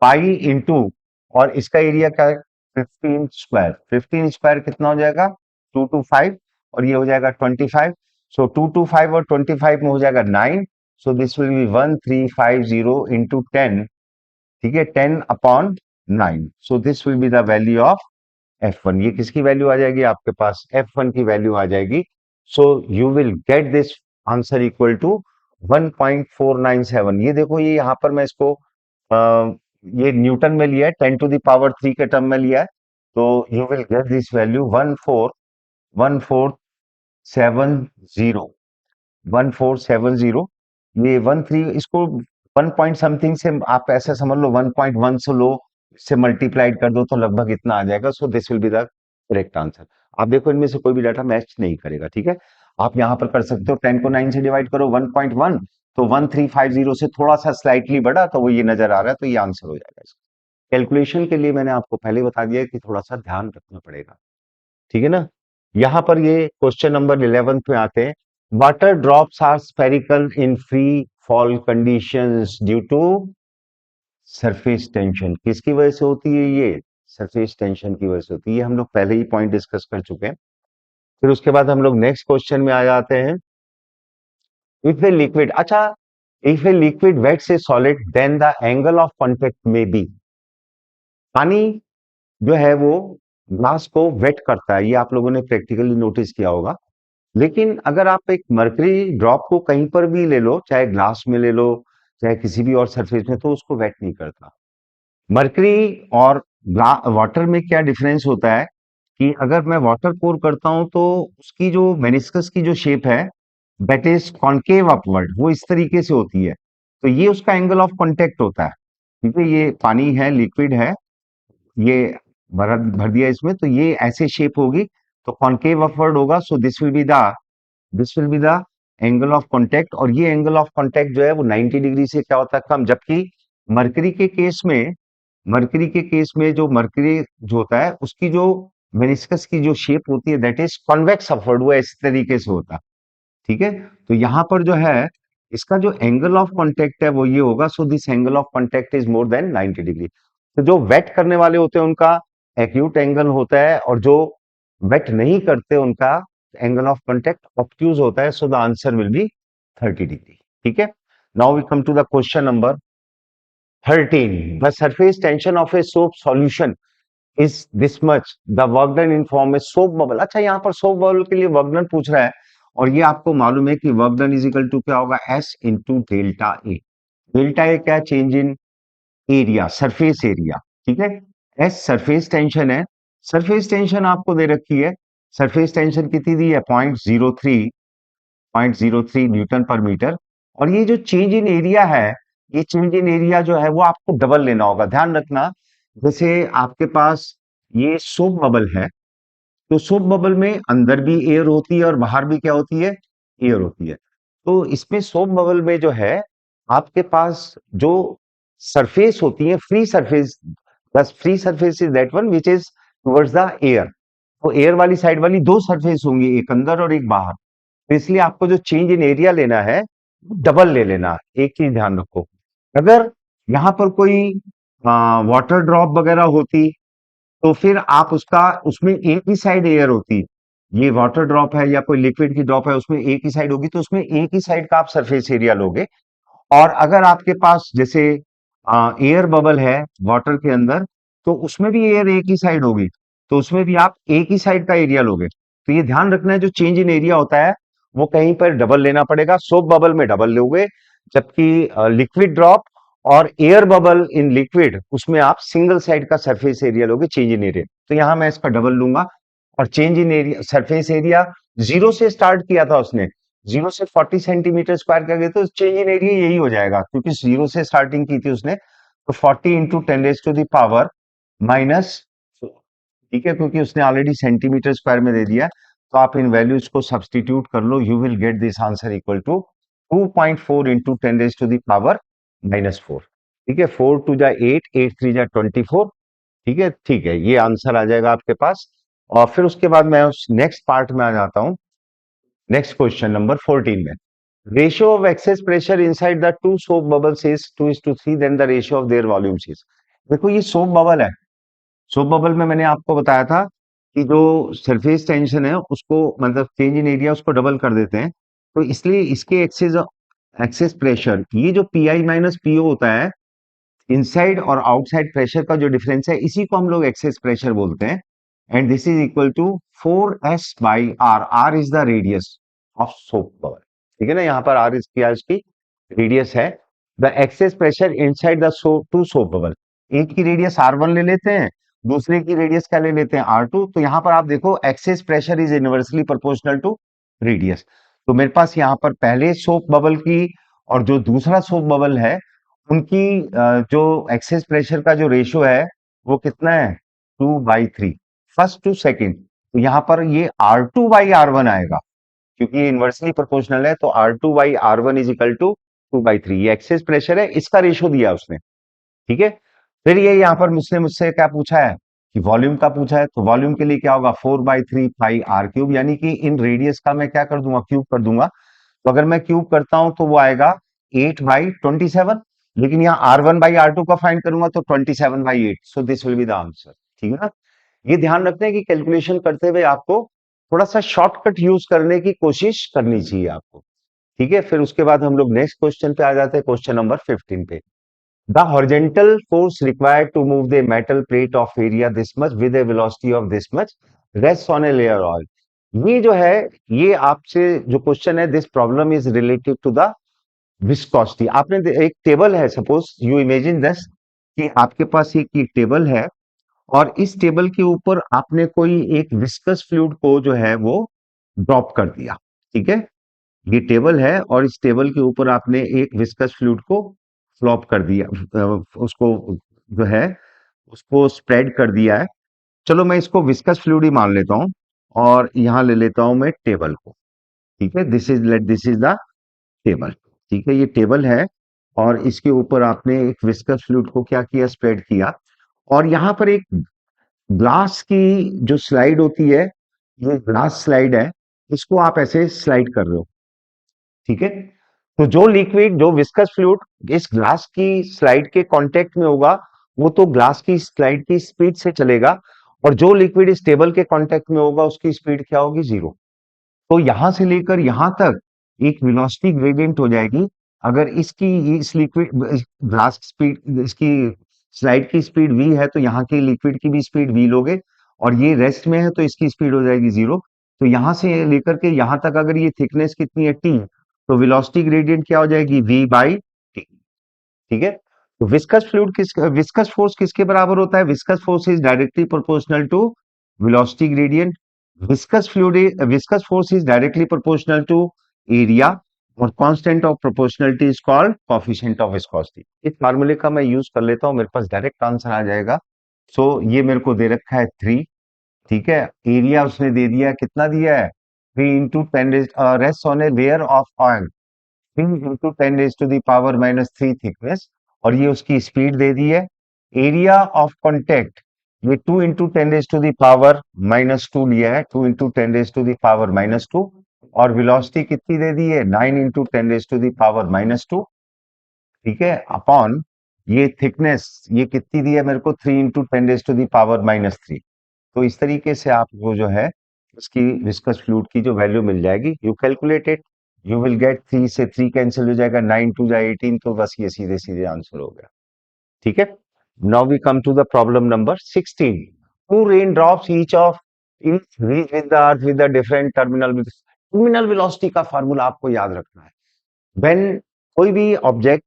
पाई इंटू, और इसका एरिया क्या है, 15 स्क्वायर, 15 स्क्वायर कितना हो जाएगा, 225, और ये हो जाएगा 25। सो 225 और 25 में हो जाएगा 9। सो दिस विल बी 1350 इंटू 10। ठीक है, 10/9, सो this will be the value of F1। ये किसकी वैल्यू आ जाएगी आपके पास, F1 की वैल्यू आ जाएगी। So you will get this answer equal to 1.497। ये देखो, ये यहां पर मैं इसको ये न्यूटन में लिया है, 10⁻³ के टर्म में लिया है। तो you will get this value 14147 1470। ये 13, इसको 1 पॉइंट समथिंग से आप ऐसा समझ लो, 1.1 से लो, इससे मल्टीप्लाइड कर दो तो लगभग इतना आ जाएगा। So this will be the correct answer. आप देखो, इनमें से कोई भी डाटा मैच नहीं करेगा। ठीक है, आप यहां पर कर सकते हो, 10 को 9 से डिवाइड करो, 1.1, तो 1350 से थोड़ा सा स्लाइटली बढ़ा तो वो ये नजर आ रहा है, तो ये आंसर हो जाएगा इसका। कैलकुलेशन के लिए मैंने आपको पहले बता दिया कि थोड़ा सा ध्यान रखना पड़ेगा। ठीक है ना, यहां पर ये क्वेश्चन नंबर 11 पे आते हैं। Water drops are spherical in free fall conditions due to surface tension. किसकी वजह से होती है ये, सरफेस टेंशन की वजह से होती है। ये हम लोग पहले ही पॉइंट डिस्कस कर चुके हैं। फिर उसके बाद हम लोग नेक्स्ट क्वेश्चन में आ जाते हैं। इफ ए लिक्विड, अच्छा, if a liquid wets a solid then the angle of contact में बी, पानी जो है वो ग्लास को वेट करता है, ये आप लोगों ने प्रैक्टिकली नोटिस किया होगा। लेकिन अगर आप एक मर्करी ड्रॉप को कहीं पर भी ले लो, चाहे ग्लास में ले लो, चाहे किसी भी और सरफेस में, तो उसको वेट नहीं करता। मर्करी और वाटर में क्या डिफरेंस होता है कि अगर मैं वाटर पोर करता हूं तो उसकी जो मेनिस्कस की जो शेप है, दैट इज कॉन्केव अपवर्ड, वो इस तरीके से होती है। तो ये उसका एंगल ऑफ कांटेक्ट होता है। ठीक है, ये पानी है, लिक्विड है, ये भर भर दिया इसमें, तो ये ऐसे शेप होगी, तो कॉन्केव अपवर्ड होगा। सो this will be the angle of contact. और ये एंगल ऑफ कांटेक्ट जो है वो 90 डिग्री से क्या होता है, कम। जबकि मरकरी के केस में, जो मरकरी जो होता है उसकी जो मेनिस्कस की जो शेप होती है, दैट इज कॉन्वेक्स अपवर्ड, वो इस तरीके से होता है। ठीक है, तो यहां पर जो है इसका जो एंगल ऑफ कांटेक्ट है वो ये होगा। So this angle of contact is more than 90 degree. तो जो वेट करने वाले होते हैं उनका एक्यूट एंगल होता है, और जो वेट नहीं करते उनका एंगल ऑफ कांटेक्ट ऑब्ट्यूज होता है. So the answer will be 30 degree. ठीक है. Now we come to the question number 13. The surface tension of a soap solution is this much. The work done in form a soap bubble. अच्छा, यहाँ पर soap bubble के लिए work done पूछ रहा है, और ये आपको मालूम है कि work done is equal to क्या होगा, S into delta A. Delta A क्या, change in area, surface area. ठीक है. S सरफेस टेंशन है. सरफेस टेंशन आपको दे रखी है. सरफेस टेंशन कितनी दी है, 0.03 न्यूटन पर मीटर. और ये जो चेंज इन एरिया है, ये चेंज इन एरिया जो है वो आपको डबल लेना होगा. ध्यान रखना, जैसे आपके पास ये सोप बबल है, तो सोप बबल में अंदर भी एयर होती है और बाहर भी क्या होती है, एयर होती है. तो इसमें सोप बबल में जो है आपके पास जो सरफेस होती है, फ्री सरफेस, बस free surface is that one which is towards the air. तो एयर वाली साइड वाली दो सरफेस होंगी, एक अंदर और एक बाहर. तो इसलिए आपको जो चेंज इन एरिया लेना है डबल ले लेना. एक चीज ध्यान रखो, अगर यहाँ पर कोई वाटर ड्रॉप वगैरह होती, तो फिर आप उसका, उसमें एक ही साइड एयर होती. ये वाटर ड्रॉप है या कोई लिक्विड की ड्रॉप है, उसमें एक ही साइड होगी, तो उसमें एक ही साइड का आप सरफेस एरिया लोगे. और अगर आपके पास जैसे एयर बबल है वाटर के अंदर, तो उसमें भी एयर एक ही साइड होगी, तो उसमें भी आप एक ही साइड का एरिया लोगे. तो ये ध्यान रखना है, जो चेंज इन एरिया होता है वो कहीं पर डबल लेना पड़ेगा. सोप बबल में डबल लोगे, जबकि लिक्विड ड्रॉप और एयर बबल इन लिक्विड, उसमें आप सिंगल साइड का सरफेस एरिया लोगे, चेंज इन एरिया. तो यहां मैं इसका डबल लूंगा. और change in area, surface area zero से स्टार्ट किया था उसने, 0 से 40 सेंटीमीटर स्क्वायर कर गए, तो चेंज इन एरिया यही हो जाएगा, क्योंकि जीरो से स्टार्टिंग की थी उसने. तो 40 × 10⁻⁻⁻⁻, ठीक है, क्योंकि उसने ऑलरेडी सेंटीमीटर स्क्वायर में दे दिया. तो आप इन वैल्यूज को सब्सटीट्यूट कर लो, you will get this answer equal to 2.4 × 10⁻⁻⁴. ठीक है. 4 2 जा 8, 8 3 जा 24. ठीक है. ठीक है, ये आंसर आ जाएगा आपके पास. और फिर उसके बाद मैं उस नेक्स्ट पार्ट में आ जाता हूं. नेक्स्ट क्वेश्चन नंबर 14 में, ratio of excess pressure inside the two soap bubbles is 2:3, then the ratio of their volumes is. देखो, ये सोप बबल है. सोप बबल में मैंने आपको बताया था कि जो सरफेस टेंशन है उसको, मतलब चेंज इन एरिया, उसको डबल कर देते हैं. तो इसलिए इसके एक्सेस एक्सेस प्रेशर, ये जो पीआई माइनस पीओ होता है, इनसाइड और आउटसाइड प्रेशर का जो डिफरेंस है, इसी को हम लोग एक्सेस प्रेशर बोलते हैं. And this is equal to 4s/r. R is the radius of soap bubble. ठीक है ना, यहाँ पर आर इसकी रेडियस है. The excess pressure inside the two soap bubble, एक की रेडियस R1 ले लेते हैं, दूसरे की रेडियस क्या ले लेते हैं, R2. तो यहाँ पर आप देखो, excess pressure is inversely proportional to radius. तो मेरे पास यहाँ पर पहले सोप बबल की और जो दूसरा सोप बबल है, उनकी जो एक्सेस प्रेशर का जो रेशियो है वो कितना है, 2/3, फर्स्ट टू सेकंड. तो यहाँ पर ये R2/R1 आएगा, क्योंकि ये इनवर्सली प्रोपोर्शनल है. तो R2/R1 इज इक्वल टू 2/3. ये एक्सेस प्रेशर है, इसका रेशियो दिया उसने. ठीक है. फिर ये यहाँ पर मुझसे क्या पूछा है कि वॉल्यूम का पूछा है. तो वॉल्यूम के लिए क्या होगा, 4/3πr³, यानी कि इन रेडियस का मैं क्या कर दूंगा, क्यूब कर दूंगा. तो अगर मैं क्यूब करता हूं तो वो आएगा 8/27. लेकिन यहाँ R1/R2 का फाइंड करूंगा तो 27/8. So this will be the answer. ठीक है ना. ये ध्यान रखते हैं कि कैलकुलेशन करते हुए आपको थोड़ा सा शॉर्टकट यूज करने की कोशिश करनी चाहिए आपको. ठीक है. फिर उसके बाद हम लोग नेक्स्ट क्वेश्चन पे आ जाते हैं, क्वेश्चन नंबर 15 पे. The horizontal force required to move the metal plate of area this much with a velocity of this much rest on a layer oil. ये जो है, ये आपसे जो क्वेश्चन है, this problem is related to the viscosity. आपने एक table है, सपोज यू इमेजिन दिस, कि आपके पास एक टेबल है, और इस टेबल के ऊपर आपने कोई एक विस्कस फ्लूइड को जो है वो ड्रॉप कर दिया. ठीक है. ये टेबल है और इस टेबल के ऊपर आपने एक विस्कस फ्लूइड को फ्लॉप कर दिया, उसको जो है उसको स्प्रेड कर दिया है. चलो मैं इसको विस्कस फ्लूइड ही मान लेता हूं, और यहां ले लेता हूं मैं टेबल को. ठीक है. This is the table. ठीक है. ये टेबल है, और इसके ऊपर आपने एक विस्कस फ्लूइड को क्या किया, स्प्रेड किया. और यहाँ पर एक ग्लास की जो स्लाइड होती है, ये ग्लास स्लाइड है, इसको आप ऐसे स्लाइड कर रहे हो. ठीक है. तो जो लिक्विड, जो विस्कस फ्लूइड इस ग्लास की स्लाइड के कांटेक्ट में होगा, वो तो ग्लास की स्लाइड की स्पीड से चलेगा, और जो लिक्विड इस टेबल के कांटेक्ट में होगा उसकी स्पीड क्या होगी? जीरो। तो यहां से लेकर यहां तक एक वेलोसिटी ग्रेडियंट हो जाएगी। अगर इसकी इस लिक्विड ग्लास स्पीड, इसकी स्लाइड की स्पीड v है, तो यहाँ की लिक्विड की भी स्पीड v लोगे, और ये रेस्ट में है तो इसकी स्पीड हो जाएगी जीरो। तो यहां से लेकर के यहां तक अगर ये थिकनेस कितनी है t, तो वेलोसिटी ग्रेडियंट क्या हो जाएगी? v by T. ठीक है। तो विस्कस फोर्स किसके बराबर होता है? Viscous force is directly proportional to velocity gradient. Viscous force is directly proportional to area, और constant of proportionality is called coefficient of viscosity. इस फार्मूले का मैं यूज कर लेता हूं, मेरे पास डायरेक्ट आंसर आ जाएगा। सो ये मेरे को दे रखा है 3। ठीक है। एरिया उसने दे दिया, कितना दिया है? 3 × 10 rest on a layer of oil, 3 × 10⁻³ thickness, और ये उसकी स्पीड दे दी है। एरिया ऑफ कॉन्टेक्ट ये 2 × 10⁻² लिया है, 2 × 10⁻², और वेलोसिटी कितनी दे दी है? 9 × 10⁻²। ठीक है, अपॉन ये थिकनेस ये कितनी दी है मेरे को? 3 × 10⁻³ तो इस तरीके से आपको जो है इसकी विस्कस फ्लूइड की जो वैल्यू मिल जाएगी, you calculate it, you will gate 3 से 3 कैंसिल हो जाएगा, 9 2 जा 18, तो बस ये सीधे सीधे आंसर हो गया। ठीक है। Now we come to the problem number 16। Two rain drops each reach with the earth with the different terminal velocity का फार्मूला आपको याद रखना है। व्हेन कोई भी ऑब्जेक्ट,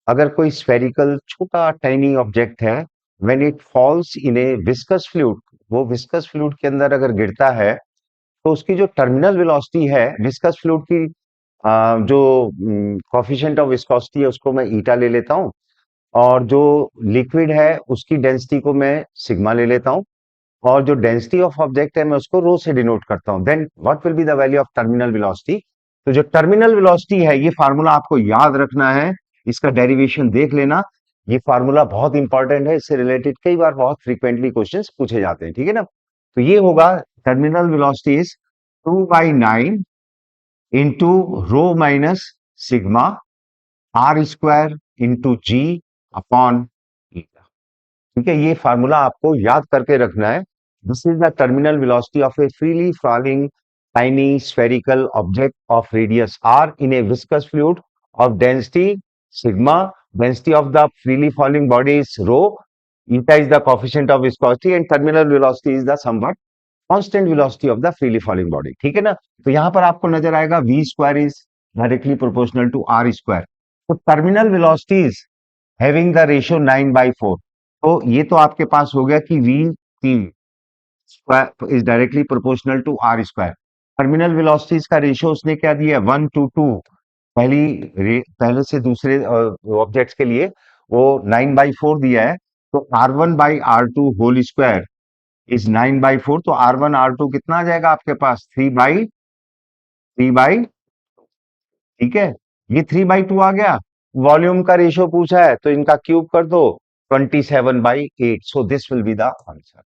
अगर कोई स्फेरिकल छोटा टाइनी ऑब्जेक्ट है, when it falls in a viscous fluid, वो विस्कस फ्लूइड के अंदर अगर गिरता है, तो उसकी जो टर्मिनल वेलोसिटी है विस्कस फ्लूइड की, जो कोफिशिएंट ऑफ विस्कोसिटी है उसको मैं ईटा ले लेता हूँ, और जो लिक्विड है उसकी डेंसिटी को मैं सिग्मा ले लेता हूँ, और जो डेंसिटी ऑफ ऑब्जेक्ट है मैं उसको रो से डिनोट करता हूँ। Then what will be the value of terminal velocity? तो जो टर्मिनल वेलोसिटी है, ये फार्मूला आपको याद रखना है, इसका डेरिवेशन देख लेना। ये फार्मूला बहुत इंपॉर्टेंट है, इससे रिलेटेड कई बार बहुत फ्रीक्वेंटली क्वेश्चंस पूछे जाते हैं। ठीक है ना। तो ये होगा terminal velocity is 2/9 into rho minus sigma r² into G upon eta. ठीक है, ये फार्मूला आपको याद करके रखना है। This is the terminal velocity of a freely falling tiny spherical object of radius r in a viscous fluid of density sigma, density of the freely falling body is rho, eta is the coefficient of viscosity, and terminal velocity is the somewhat constant velocity of the freely falling body। ठीक है ना। तो यहां पर आपको नजर आएगा v² is directly proportional to r²। तो terminal velocities having the ratio 9/4, तो ये तो आपके पास हो गया कि v is directly proportional to r²। Terminal velocities का रेशियो उसने क्या दिया? 1:2। पहले से दूसरे ऑब्जेक्ट्स के लिए वो 9/4 दिया है। तो r1/r2 होल स्क्वायर इज 9/4, तो r1 r2 कितना आ जाएगा आपके पास? 3/3। ठीक है, ये 3/2 आ गया। वॉल्यूम का रेशियो पूछा है तो इनका क्यूब कर दो, 27/8। So this will be the answer.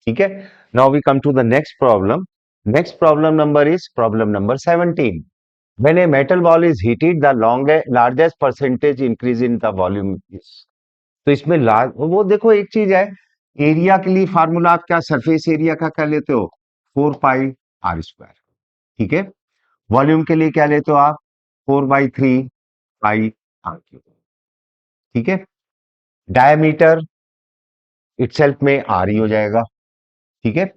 ठीक है। Now we come to the next problem. Next problem number is problem number 17। When a metal ball is heated, the largest percentage increase in the volume is। तो इसमें वो देखो एक चीज है, area के लिए फार्मूला आप क्या सरफेस एरिया का क्या लेते हो? 4πr²। ठीक है। वॉल्यूम के लिए क्या लेते हो आप? 4/3πr³। ठीक है। डायमीटर इटसेल्फ में r ही हो जाएगा। ठीक है।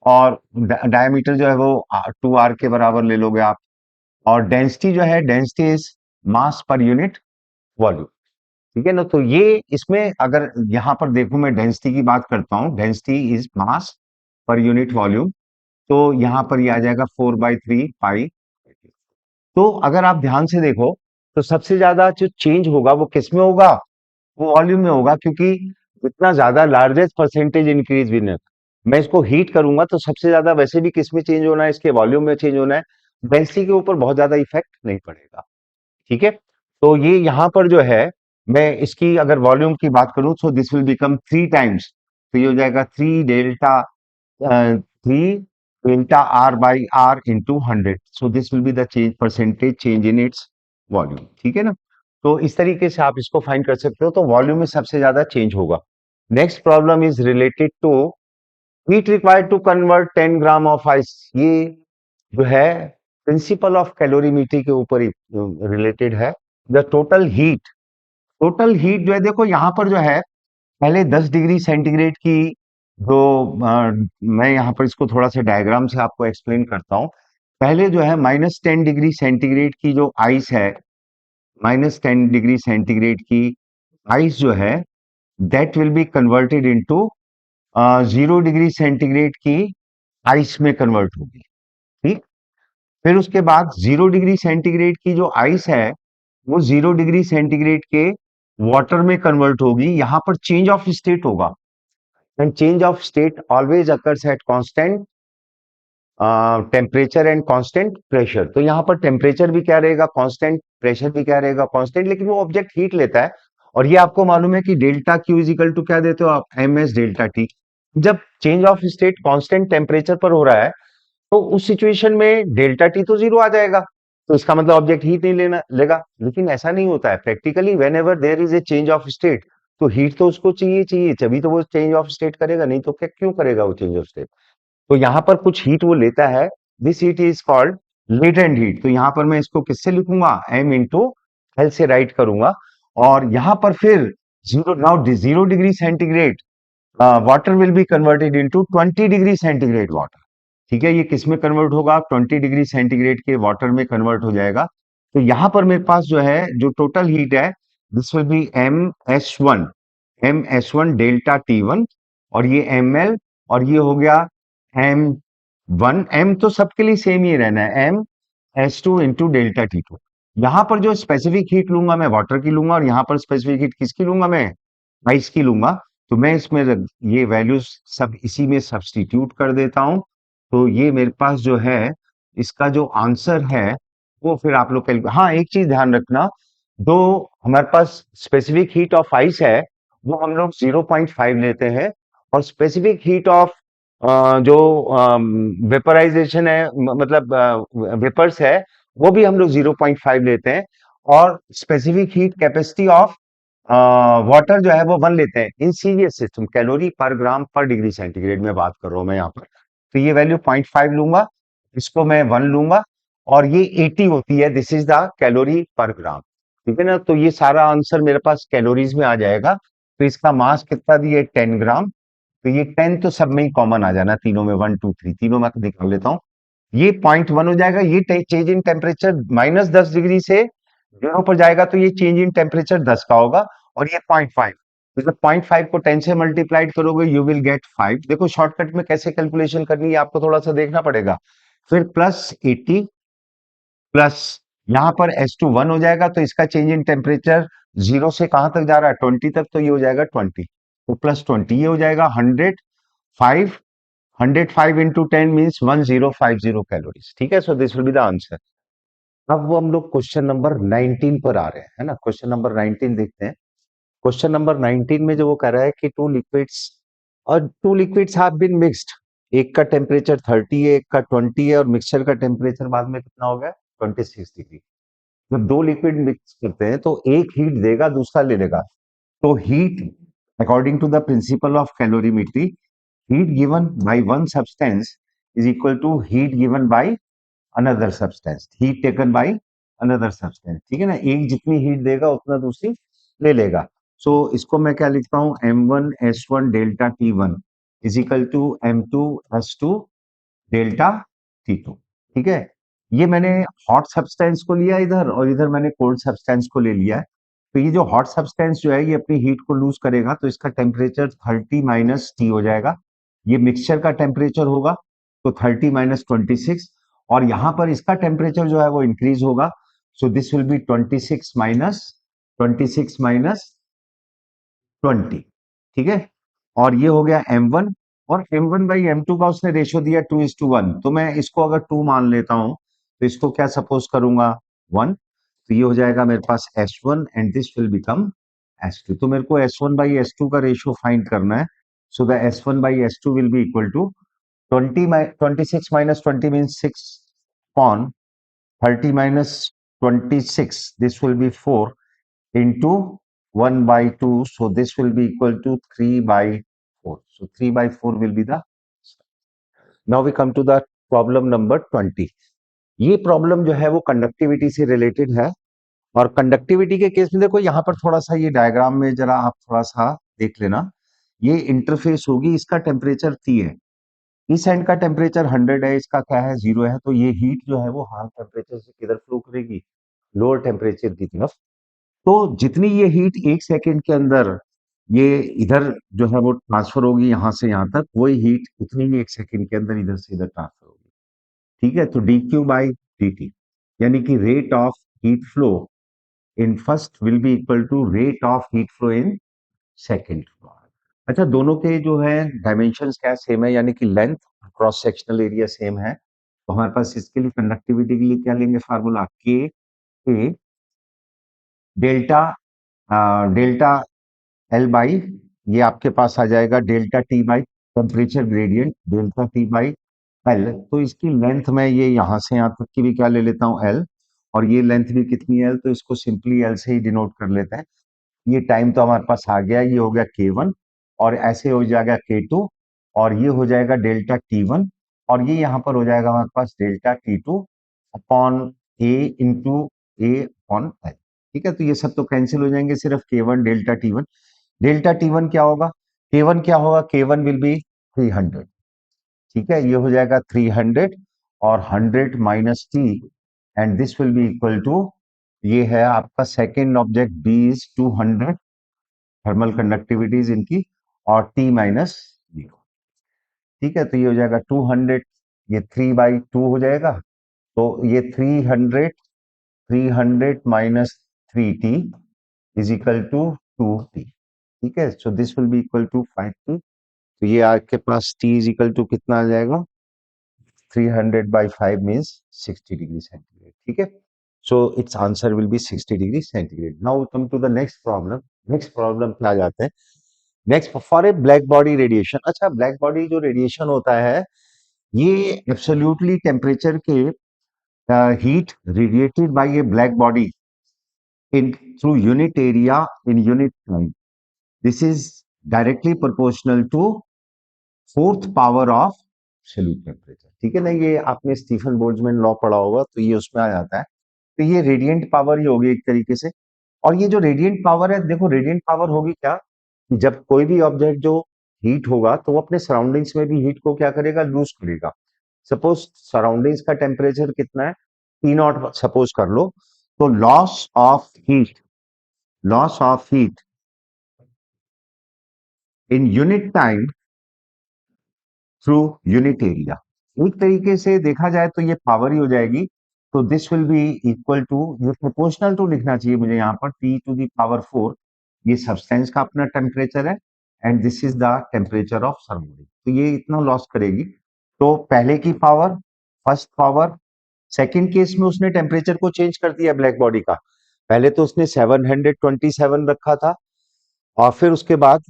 और डायमीटर जो है वो 2r के बराबर ले लोगे आप। और डेंसिटी जो है, डेंसिटी इज मास पर यूनिट वॉल्यूम। ठीक है ना। तो ये इसमें अगर यहां पर देखो, मैं डेंसिटी की बात करता हूं, डेंसिटी इज मास पर यूनिट वॉल्यूम, तो यहां पर ये आ जाएगा 4/3π। तो अगर आप ध्यान से देखो, तो सबसे ज्यादा जो चेंज होगा वो किस में होगा? वो वॉल्यूम में होगा, क्योंकि जितना ज्यादा लार्जेस्ट परसेंटेज इंक्रीज विन, मैं इसको हीट करूंगा तो सबसे ज्यादा वैसे भी किस में चेंज होना है? इसके वॉल्यूम में चेंज होना है। डेंसिटी के ऊपर बहुत ज्यादा इफेक्ट नहीं पड़ेगा। ठीक है। तो ये यहां पर जो है, मैं इसकी अगर वॉल्यूम की बात करूं, सो दिस विल बिकम 3 टाइम्स। तो ये हो जाएगा 3 delta r/r into 100। So this will be the change percentage change in its volume. ठीक है ना। तो इस तरीके से आप इसको फाइंड कर सकते हो, तो वॉल्यूम में सबसे ज्यादा चेंज होगा। Next problem is related to heat required to convert 10 gram of ice. ये जो है प्रिंसिपल ऑफ कैलोरीमेट्री के ऊपर रिलेटेड है। द टोटल हीट जो है, देखो यहाँ पर जो है पहले 10 डिग्री सेंटीग्रेड की जो मैं यहाँ पर इसको थोड़ा सा डायग्राम से आपको एक्सप्लेन करता हूँ। पहले जो है -10 डिग्री सेंटीग्रेड की जो आइस है, -10 डिग्री सेंटीग्रेड की आइस जो है, that will be converted into 0 degree centigrade की आइस में कन्वर्ट होगी। ठीक। फिर उसके बाद 0 डिग्री सेंटीग्रेड की जो आइस है, वो 0 डिग्री सेंटीग्रेड के वाटर में कन्वर्ट होगी। यहां पर चेंज ऑफ स्टेट होगा, and change of state always occurs at constant temperature and constant pressure. तो यहाँ पर टेम्परेचर भी क्या रहेगा कांस्टेंट, प्रेशर भी क्या रहेगा कांस्टेंट, लेकिन वो ऑब्जेक्ट हीट लेता है। और ये आपको मालूम है कि delta Q is equal to क्या देते हो आप, एम एस डेल्टा टी। जब change of state constant temperature पर हो रहा है, तो उस सिचुएशन में डेल्टा टी तो जीरो आ जाएगा, तो इसका मतलब ऑब्जेक्ट हीट नहीं लेना लेगा। लेकिन ऐसा नहीं होता है practically, when ever there is a change of state, तो हीट तो उसको चाहिए चाहिए, तभी तो वो चेंज ऑफ स्टेट करेगा, नहीं तो क्या क्यों करेगा वो चेंज ऑफ स्टेट। तो यहाँ पर कुछ हीट वो लेता है, this heat is called latent heat. तो यहाँ पर मैं इसको किससे लिखूंगा, एम इंटू एल से राइट करूंगा। और यहाँ पर फिर 0 degree centigrade water will be converted into 20 degree centigrade water. ठीक है, ये किस में कन्वर्ट होगा, 20 डिग्री सेंटीग्रेड के वाटर में कन्वर्ट हो जाएगा। तो यहां पर मेरे पास जो है जो टोटल हीट है, this will be M S one delta T1, और ये ml, और ये हो गया m1। m तो सबके लिए सेम ही रहना है, M S2 into delta T2। यहां पर जो स्पेसिफिक हीट लूंगा मैं वाटर की लूंगा, और यहां पर स्पेसिफिक हीट किसकी लूंगा मैं, आइस की लूंगा। तो मैं इसमें ये वैल्यूज सब इसी में सब्स्टिट्यूट कर देता हूं। तो ये मेरे पास जो है इसका जो आंसर है, वो फिर आप लोग कैलकुलेट। हाँ, एक चीज ध्यान रखना, जो हमारे पास स्पेसिफिक हीट ऑफ आइस है, वो हम लोग 0.5 लेते हैं, और स्पेसिफिक हीट ऑफ जो वेपराइजेशन है, मतलब वेपर्स है, वो भी हम लोग 0.5 लेते हैं। और specific heat capacity of water जो है वो 1 लेते हैं। इन सीरियस सिस्टम कैलोरी पर ग्राम पर डिग्री सेंटीग्रेड में बात कर रहा हूं मैं यहाँ पर। तो ये वैल्यू 0.5 लूंगा, इसको मैं 1 लूंगा, और ये 80 होती है, दिस इज द कैलोरी पर ग्राम। ठीक है ना, तो ये सारा आंसर मेरे पास कैलोरीज में आ जाएगा। तो इसका मास कितना दिए, 10 ग्राम। तो ये 10 तो सब में ही कॉमन आ जाना, तीनों में 1 2 3 तीनों में निकाल लेता हूँ। ये 0.1 हो जाएगा। ये चेंज इन टेम्परेचर -10 डिग्री से 0 पर जाएगा, तो ये चेंज इन टेम्परेचर 10 का होगा। और ये 0.5, मतलब 0.5 को 10 से मल्टीप्लाइड करोगे, यू विल गेट 5। देखो शॉर्टकट में कैसे कैलकुलेशन करनी है आपको थोड़ा सा देखना पड़ेगा। फिर +80 प्लस यहाँ पर S2 1 हो जाएगा, तो इसका चेंज इन टेम्परेचर 0 से कहां तक जा रहा है, 20 तक, तो ये हो जाएगा 20। तो +20 ये हो जाएगा 105। 105 इंटू 10 मीन्स 1050 कैलोरीज। ठीक है, so this will be the answer. अब वो हम लोग क्वेश्चन नंबर 19 पर आ रहे हैं, है ना। क्वेश्चन नंबर 19 देखते हैं। क्वेश्चन नंबर 19 में जो वो कह रहा है कि टू लिक्विड्स, और two liquids have been mixed, एक का टेम्परेचर 30 है, एक का 20 है, और मिक्सचर का टेम्परेचर बाद में कितना हो गया, 26 डिग्री। जब दो लिक्विड मिक्स करते हैं तो एक हीट देगा, दूसरा ले लेगा। तो heat according to the principle of calorimetry, heat given by one substance is equal to heat given by another substance, heat taken by another substance. ठीक है ना, एक जितनी हीट देगा उतना दूसरी ले लेगा। सो इसको मैं क्या लिखता हूं, M1S1 delta T1 is equal to M2S2 delta T2। ठीक है, ये मैंने हॉट सब्सटेंस को लिया इधर, और इधर मैंने कोल्ड सब्सटेंस को ले लिया है। तो ये जो हॉट सब्सटेंस जो है, ये अपनी हीट को लूज करेगा, तो इसका टेम्परेचर 30 - T हो जाएगा। ये मिक्सचर का टेम्परेचर होगा, तो 30 - 26। और यहां पर इसका टेम्परेचर जो है वो इंक्रीज होगा, सो दिस विल बी 26 - 20। ठीक है, और ये हो गया M1। और M1/M2 का उसने रेशियो दिया 2:1, तो मैं इसको अगर 2 मान लेता हूं, तो इसको क्या सपोज करूंगा, 1। तो ये हो जाएगा मेरे पास S1, and this will become S2। तो मेरे को S1/S2 का रेशियो फाइंड करना है। So the S1/S2 will be equal to 26 - 20 means 6 upon 30 - 26, this will be 4, into 1/2, so this will be equal to 3/4. So 3/4 will be the. Now we come to the problem number 20. ये problem जो है वो conductivity से रिलेटेड है, और conductivity के case में देखो यहाँ पर थोड़ा सा ये डायग्राम में जरा आप थोड़ा सा देख लेना, ये इंटरफेस होगी, इसका टेम्परेचर T है, इस एंड का टेम्परेचर 100 है, इसका क्या है 0 है, तो ये हीट जो है वो हाई टेम्परेचर से किधर फ्लो करेगी, लोअर टेम्परेचर की तरफ। तो जितनी ये हीट 1 सेकेंड के अंदर ये इधर जो है वो ट्रांसफर होगी यहाँ से यहाँ तक, वही हीट उतनी ही 1 सेकेंड के अंदर इधर से इधर ट्रांसफर होगी। ठीक है, तो dq/dt यानी कि rate of heat flow in first will be equal to rate of heat flow in second. अच्छा, दोनों के जो है डायमेंशंस क्या सेम है, यानी कि length cross sectional area same है, तो हमारे पास इसके लिए कंडक्टिविटी के लिए क्या लेंगे फार्मूला, के ए डेल्टा डेल्टा एल बाई, ये आपके पास आ जाएगा delta T by temperature gradient delta T by L. तो इसकी लेंथ में ये यहाँ से यहाँ तक की भी क्या ले लेता हूँ एल, और ये लेंथ भी कितनी है, तो इसको सिंपली एल से ही डिनोट कर लेते हैं। ये टाइम तो हमारे पास आ गया, ये हो गया k1, और ऐसे हो जाएगा k2, और ये हो जाएगा डेल्टा t1, और ये यहाँ पर हो जाएगा हमारे पास delta t2 upon a into a upon L. ठीक है, तो ये सब तो कैंसिल हो जाएंगे, सिर्फ k1 delta t1। Delta t1 क्या होगा, k1 क्या होगा, k1 विल बी 300। ठीक है, ये हो जाएगा 300 और 100 minus T, and this will be equal to, ये है आपका second object B is 200 thermal conductivities इनकी, और टी माइनस 0। ठीक है, तो ये हो जाएगा 200, ये 3/2 हो जाएगा, तो ये 300 minus 3t is equal to 2t। ठीक है, so this will be equal to 5t, तो ये आपके पास t इज इक्वल टू कितना आ जाएगा, 300/5 मीन्स 60 डिग्री सेंटीग्रेड। ठीक है, so it's answer will be 60 degree centigrade. Now come to the next problem. Next problem क्या जाते हैं, next for a black body radiation. अच्छा, ब्लैक बॉडी जो रेडिएशन होता है ये एब्सोल्युटली टेम्परेचर के heat radiated by a black body in through unit area in unit time. This is directly proportional to fourth power of absolute temperature. ठीक है ना, ये आपने स्टीफन बोल्ट्जमैन लॉ पढ़ा होगा, तो ये उसमें आ जाता है। तो ये रेडिएंट पावर ही होगी एक तरीके से, और ये जो रेडिएंट पावर है, देखो रेडिएंट पावर होगी क्या, जब कोई भी ऑब्जेक्ट जो हीट होगा तो वो अपने सराउंडिंग्स में भी हीट को क्या करेगा, लूज करेगा। सपोज सराउंडिंग्स का टेम्परेचर कितना है, T0 सपोज कर लो, तो loss of heat in unit time through unit area, एक तरीके से देखा जाए तो ये पावर ही हो जाएगी। तो this will be equal to, ये प्रोपोर्शनल टू लिखना चाहिए मुझे यहाँ पर, T⁴ ये सब्सटेंस का अपना टेम्परेचर है, and this is the temperature of surrounding, तो ये इतना लॉस करेगी। तो पहले की power, first power, second case में उसने टेम्परेचर को चेंज कर दिया ब्लैक बॉडी का, पहले तो उसने 727 रखा था, और फिर उसके बाद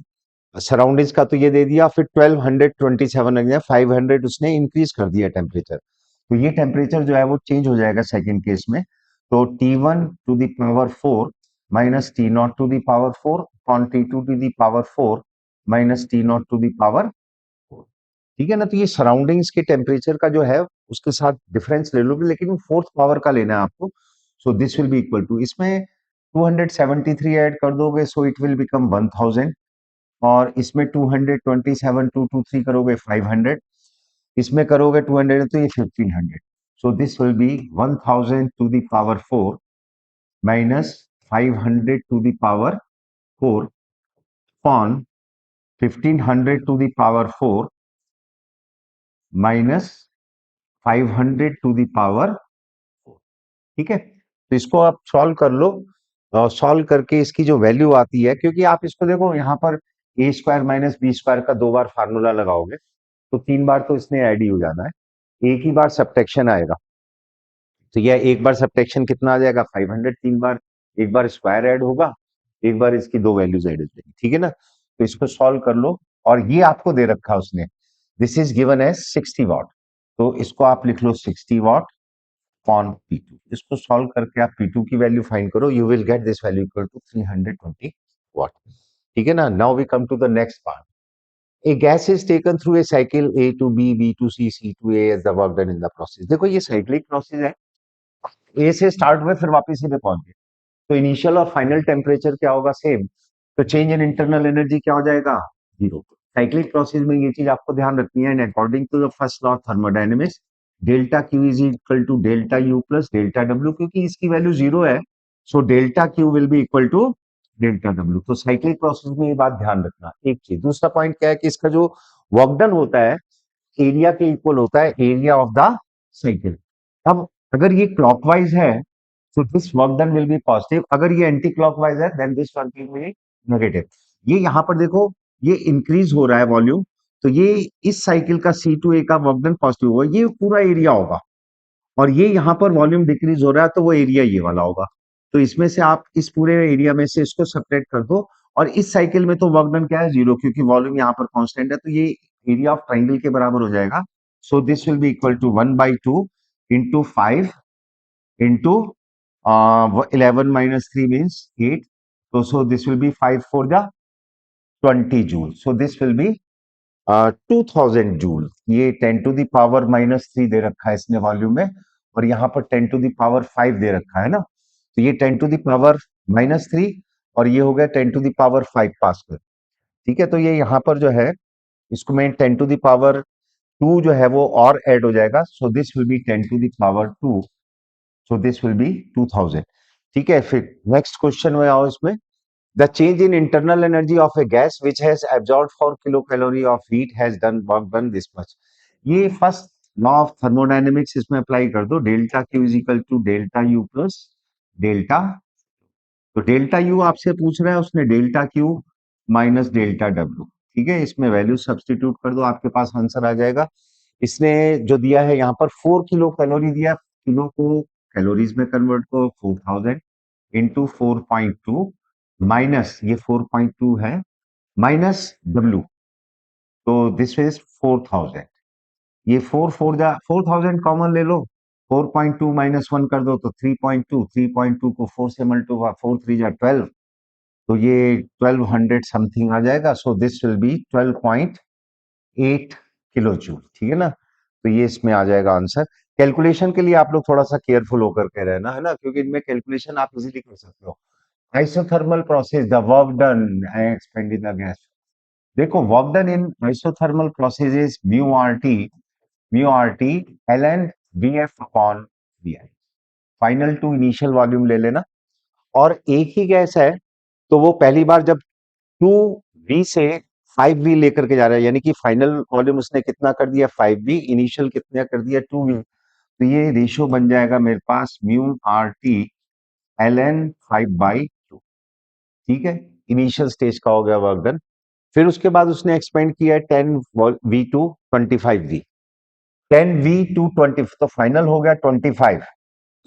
सराउंडिंग्स का तो ये दे दिया, फिर 1227 लग गया, 500 उसने इंक्रीज कर दिया टेम्परेचर, तो ये टेम्परेचर जो है वो चेंज हो जाएगा सेकंड केस में। तो T1⁴ minus T0⁴ upon T2⁴ minus T0⁴। ठीक है ना, तो ये सराउंडिंग्स के टेम्परेचर का जो है उसके साथ डिफरेंस ले लोगे, लेकिन फोर्थ पावर का लेना है आपको। So this will be equal to, इसमें 273 ऐड कर दोगे, सो इट विल बिकम 1000, और इसमें 227 करोगे 500, इसमें करोगे 200 तो ये 1500। सो this will B 1000⁴ minus 500⁴ upon 1500⁴ minus 500⁴। ठीक है, तो इसको आप सॉल्व कर लो, सॉल्व करके इसकी जो वैल्यू आती है, क्योंकि आप इसको देखो यहाँ पर a² माइनस b² का 2 बार फार्मूला लगाओगे तो 3 बार तो इसने ऐड ही हो जाना है, एक ही बार सब्ट्रैक्शन आएगा। तो यह एक बार सब्ट्रैक्शन कितना आ जाएगा, 500, 3 बार, एक बार स्क्वायर ऐड होगा, एक बार इसकी 2 वैल्यूज ऐड हो जाएगी। ठीक है ना, तो इसको सॉल्व कर लो, और ये आपको दे रखा उसने, दिस इज गिवन एज 60 वाट, तो इसको आप लिख लो 60 वाट अपॉन P2। इसको सॉल्व करके आप P2 की वैल्यू फाइंड करो, you will get this value equal to 320 watt. ठीक है ना। Now we come to the next part. A gas is taken through a cycle A to B, B to C, C to A as the work done in the process। देखो ये cyclic process है, ए से start हुए फिर वापस सी पे पहुंच गए, तो इनिशियल और फाइनल टेम्परेचर क्या होगा, सेम। तो चेंज इन इंटरनल एनर्जी क्या हो जाएगा, जीरो। साइक्लिक प्रोसेस में ये चीज आपको ध्यान रखनी है। And according to the first law of thermodynamics, delta Q is equal to delta U plus delta W, क्योंकि इसकी वैल्यू जीरो है, so delta Q will be equal to delta W. तो साइक्लिक प्रोसेस में ये बात ध्यान रखना, एक चीज। दूसरा पॉइंट क्या है कि इसका जो वर्क डन होता है एरिया के इक्वल होता है एरिया ऑफ द साइकिल। अब अगर ये क्लॉकवाइज है तो this work done will be positive, अगर ये एंटी क्लॉकवाइज है then this work will be negative. ये यहां पर देखो ये इंक्रीज हो रहा है वॉल्यूम, तो ये इस साइकिल का C2A का वर्क डन पॉजिटिव होगा, ये पूरा एरिया होगा। और ये यहाँ पर वॉल्यूम डिक्रीज हो रहा है तो वो एरिया ये वाला होगा। तो इसमें से आप इस पूरे एरिया में से इसको सेपरेट कर दो, और इस साइकिल में तो वर्क डन क्या है, जीरो, क्योंकि वॉल्यूम यहाँ पर कांस्टेंट है, तो ये एरिया ऑफ ट्राइंगल के बराबर हो जाएगा। So this will be equal to 1/2 into 5 into 11 - 3 means 8। तो सो दिस विल बी 5 4 जा 20 joule. So this will B 2000 joule. ये 10⁻³ दे रखा है इसने वॉल्यूम में, और यहाँ पर 10⁻5 दे रखा है ना, तो ये 10⁻³ और ये हो गया 10⁻5 पास्कल। ठीक है, तो ये यहाँ पर जो है इसको मैं 10⁻2 जो है वो और ऐड हो जाएगा, so this will B 10⁻2, so this will B 2000। ठीक है, फिर नेक्स्ट क्वेश्चन में आओ। इसमें the change in internal energy of a gas which has absorbed 4 kilocalorie of heat has done work done this much। ये first law of thermodynamics इसमें apply कर दो, delta Q is equal to delta U plus delta. तो delta U आपसे पूछ रहा है, उसने delta Q minus delta W. ठीक है, इसमें वैल्यू सब्सटीट्यूट कर दो, आपके पास आंसर आ जाएगा। इसने जो दिया है यहाँ पर 4 किलो कैलोरी दिया, किलो को कैलोरीज में कन्वर्ट करो, 4000 इंटू 4.2 माइनस ये 4.2 है माइनस डब्ल्यू, तो दिस इज 4000। ये 4000 कॉमन ले लो, 4.2 माइनस 1 कर दो तो 3.2, 3.2 को 4 से मल्टीप्लाई, 4 3 जा 12, तो ये 1200 समथिंग आ जाएगा। So this will B 12.8 kilo joule. ठीक है ना, तो ये इसमें आ जाएगा आंसर। कैलकुलेशन के लिए आप लोग थोड़ा सा केयरफुल होकर के रहना, है ना, क्योंकि इनमें कैलकुलेशन आप इजीली कर सकते हो। isothermal process, the work done and expand in the gas। देखो work done in isothermal process is mu R T ln vf upon vi। Final to initial volume ले लेना, और एक ही गैस है तो वो पहली बार जब 2v से 5v लेकर के जा रहा है, यानी कि फाइनल वॉल्यूम उसने कितना कर दिया 5v, इनिशियल कितना कर दिया 2v, तो ये रेशियो बन जाएगा मेरे पास μRT ln 5/2। ठीक है, इनिशियल स्टेज का हो गया वर्क डन। फिर उसके बाद उसने एक्सपेंड किया है 10v to 25v, 10v to 20, तो फाइनल हो गया 25।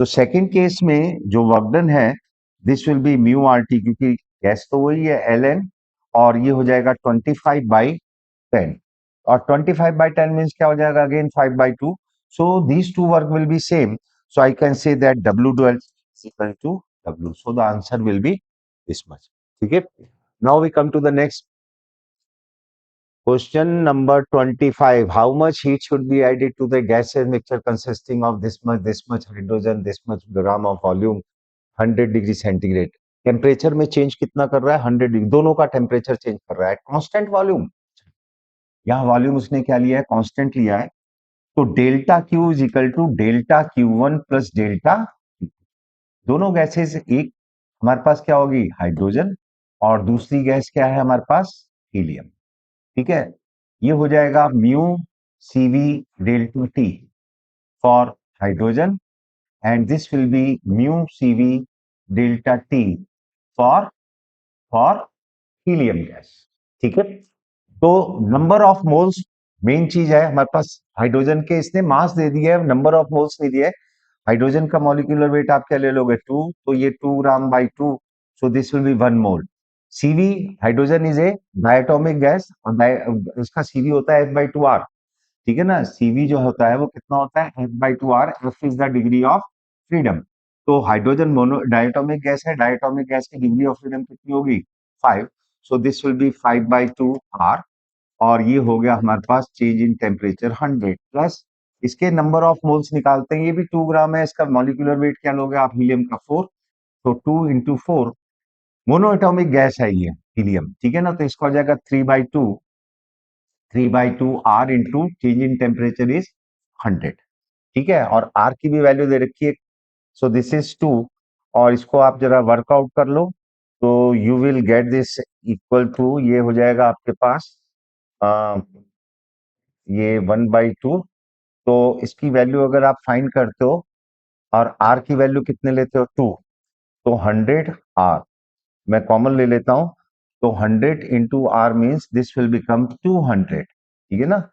तो सेकंड केस में जो वर्क डन है दिस विल बी μRT, क्योंकि गैस तो वही है ln, और ये हो जाएगा 25/10, और 25/10 मीन्स क्या हो जाएगा again 5/2। So these two work will B same, so I can say that W12 is equal to W, so the answer will be this much। ठीक है, now we come to the next question number 25। how much heat should be added to the gaseous mixture consisting of this much hydrogen, this much gram of volume, 100 degree centigrade. Temperature में change कितना कर रहा है 100 degree, दोनों का temperature change कर रहा है, कांस्टेंट वॉल्यूम। यहाँ वॉल्यूम उसने क्या लिया है, कांस्टेंट लिया है। तो delta Q is equal to delta Q1 plus delta, दोनों गैसेस, एक हमारे पास क्या होगी हाइड्रोजन, और दूसरी गैस क्या है हमारे पास हीलियम। ठीक है, ये हो जाएगा mu CV delta T for hydrogen, and this will B mu CV delta T for for helium gas. ठीक है, तो नंबर ऑफ मोल्स मेन चीज है हमारे पास। हाइड्रोजन के इसने मास दे दिया है, नंबर ऑफ मोल्स नहीं दिया है। हाइड्रोजन का मॉलिक्यूलर वेट आप क्या ले लोगे 2, तो ये 2 gram by 2, so this will be 1 mole. CV, hydrogen is a diatomic gas, और इसका सीवी होता है F/2R। ठीक है ना, सीवी जो होता है वो कितना होता है, F/2R, F is the degree of freedom. तो हाइड्रोजन मोनो डायटोमिक गैस है, डायटोमिक गैस की डिग्री ऑफ फ्रीडम कितनी होगी, 5। सो दिस विल बी 5/2R। और ये हो गया हमारे पास चेंज इन टेम्परेचर 100 प्लस इसके नंबर ऑफ मोल्स निकालते हैं, ये भी 2 ग्राम है, इसका मॉलिक्यूलर वेट क्या लोगे आप, हीलियम का 4। तो 2 × 4 मोनो एटॉमिक गैस है ये हीलियम, ठीक है ना, तो इसका हो जाएगा 3/2 into change in temperature is 100। ठीक है, और आर की भी वैल्यू दे रखी है, सो दिस इज 2। और इसको आप जरा वर्कआउट कर लो, तो you will get this equal to, ये हो जाएगा आपके पास ये 1/2। तो इसकी वैल्यू अगर आप फाइंड करते हो और आर की वैल्यू कितने लेते हो, 2, तो 100 आर मैं कॉमन ले लेता हूं, तो 100 into R means this will become 200, ठीक है ना।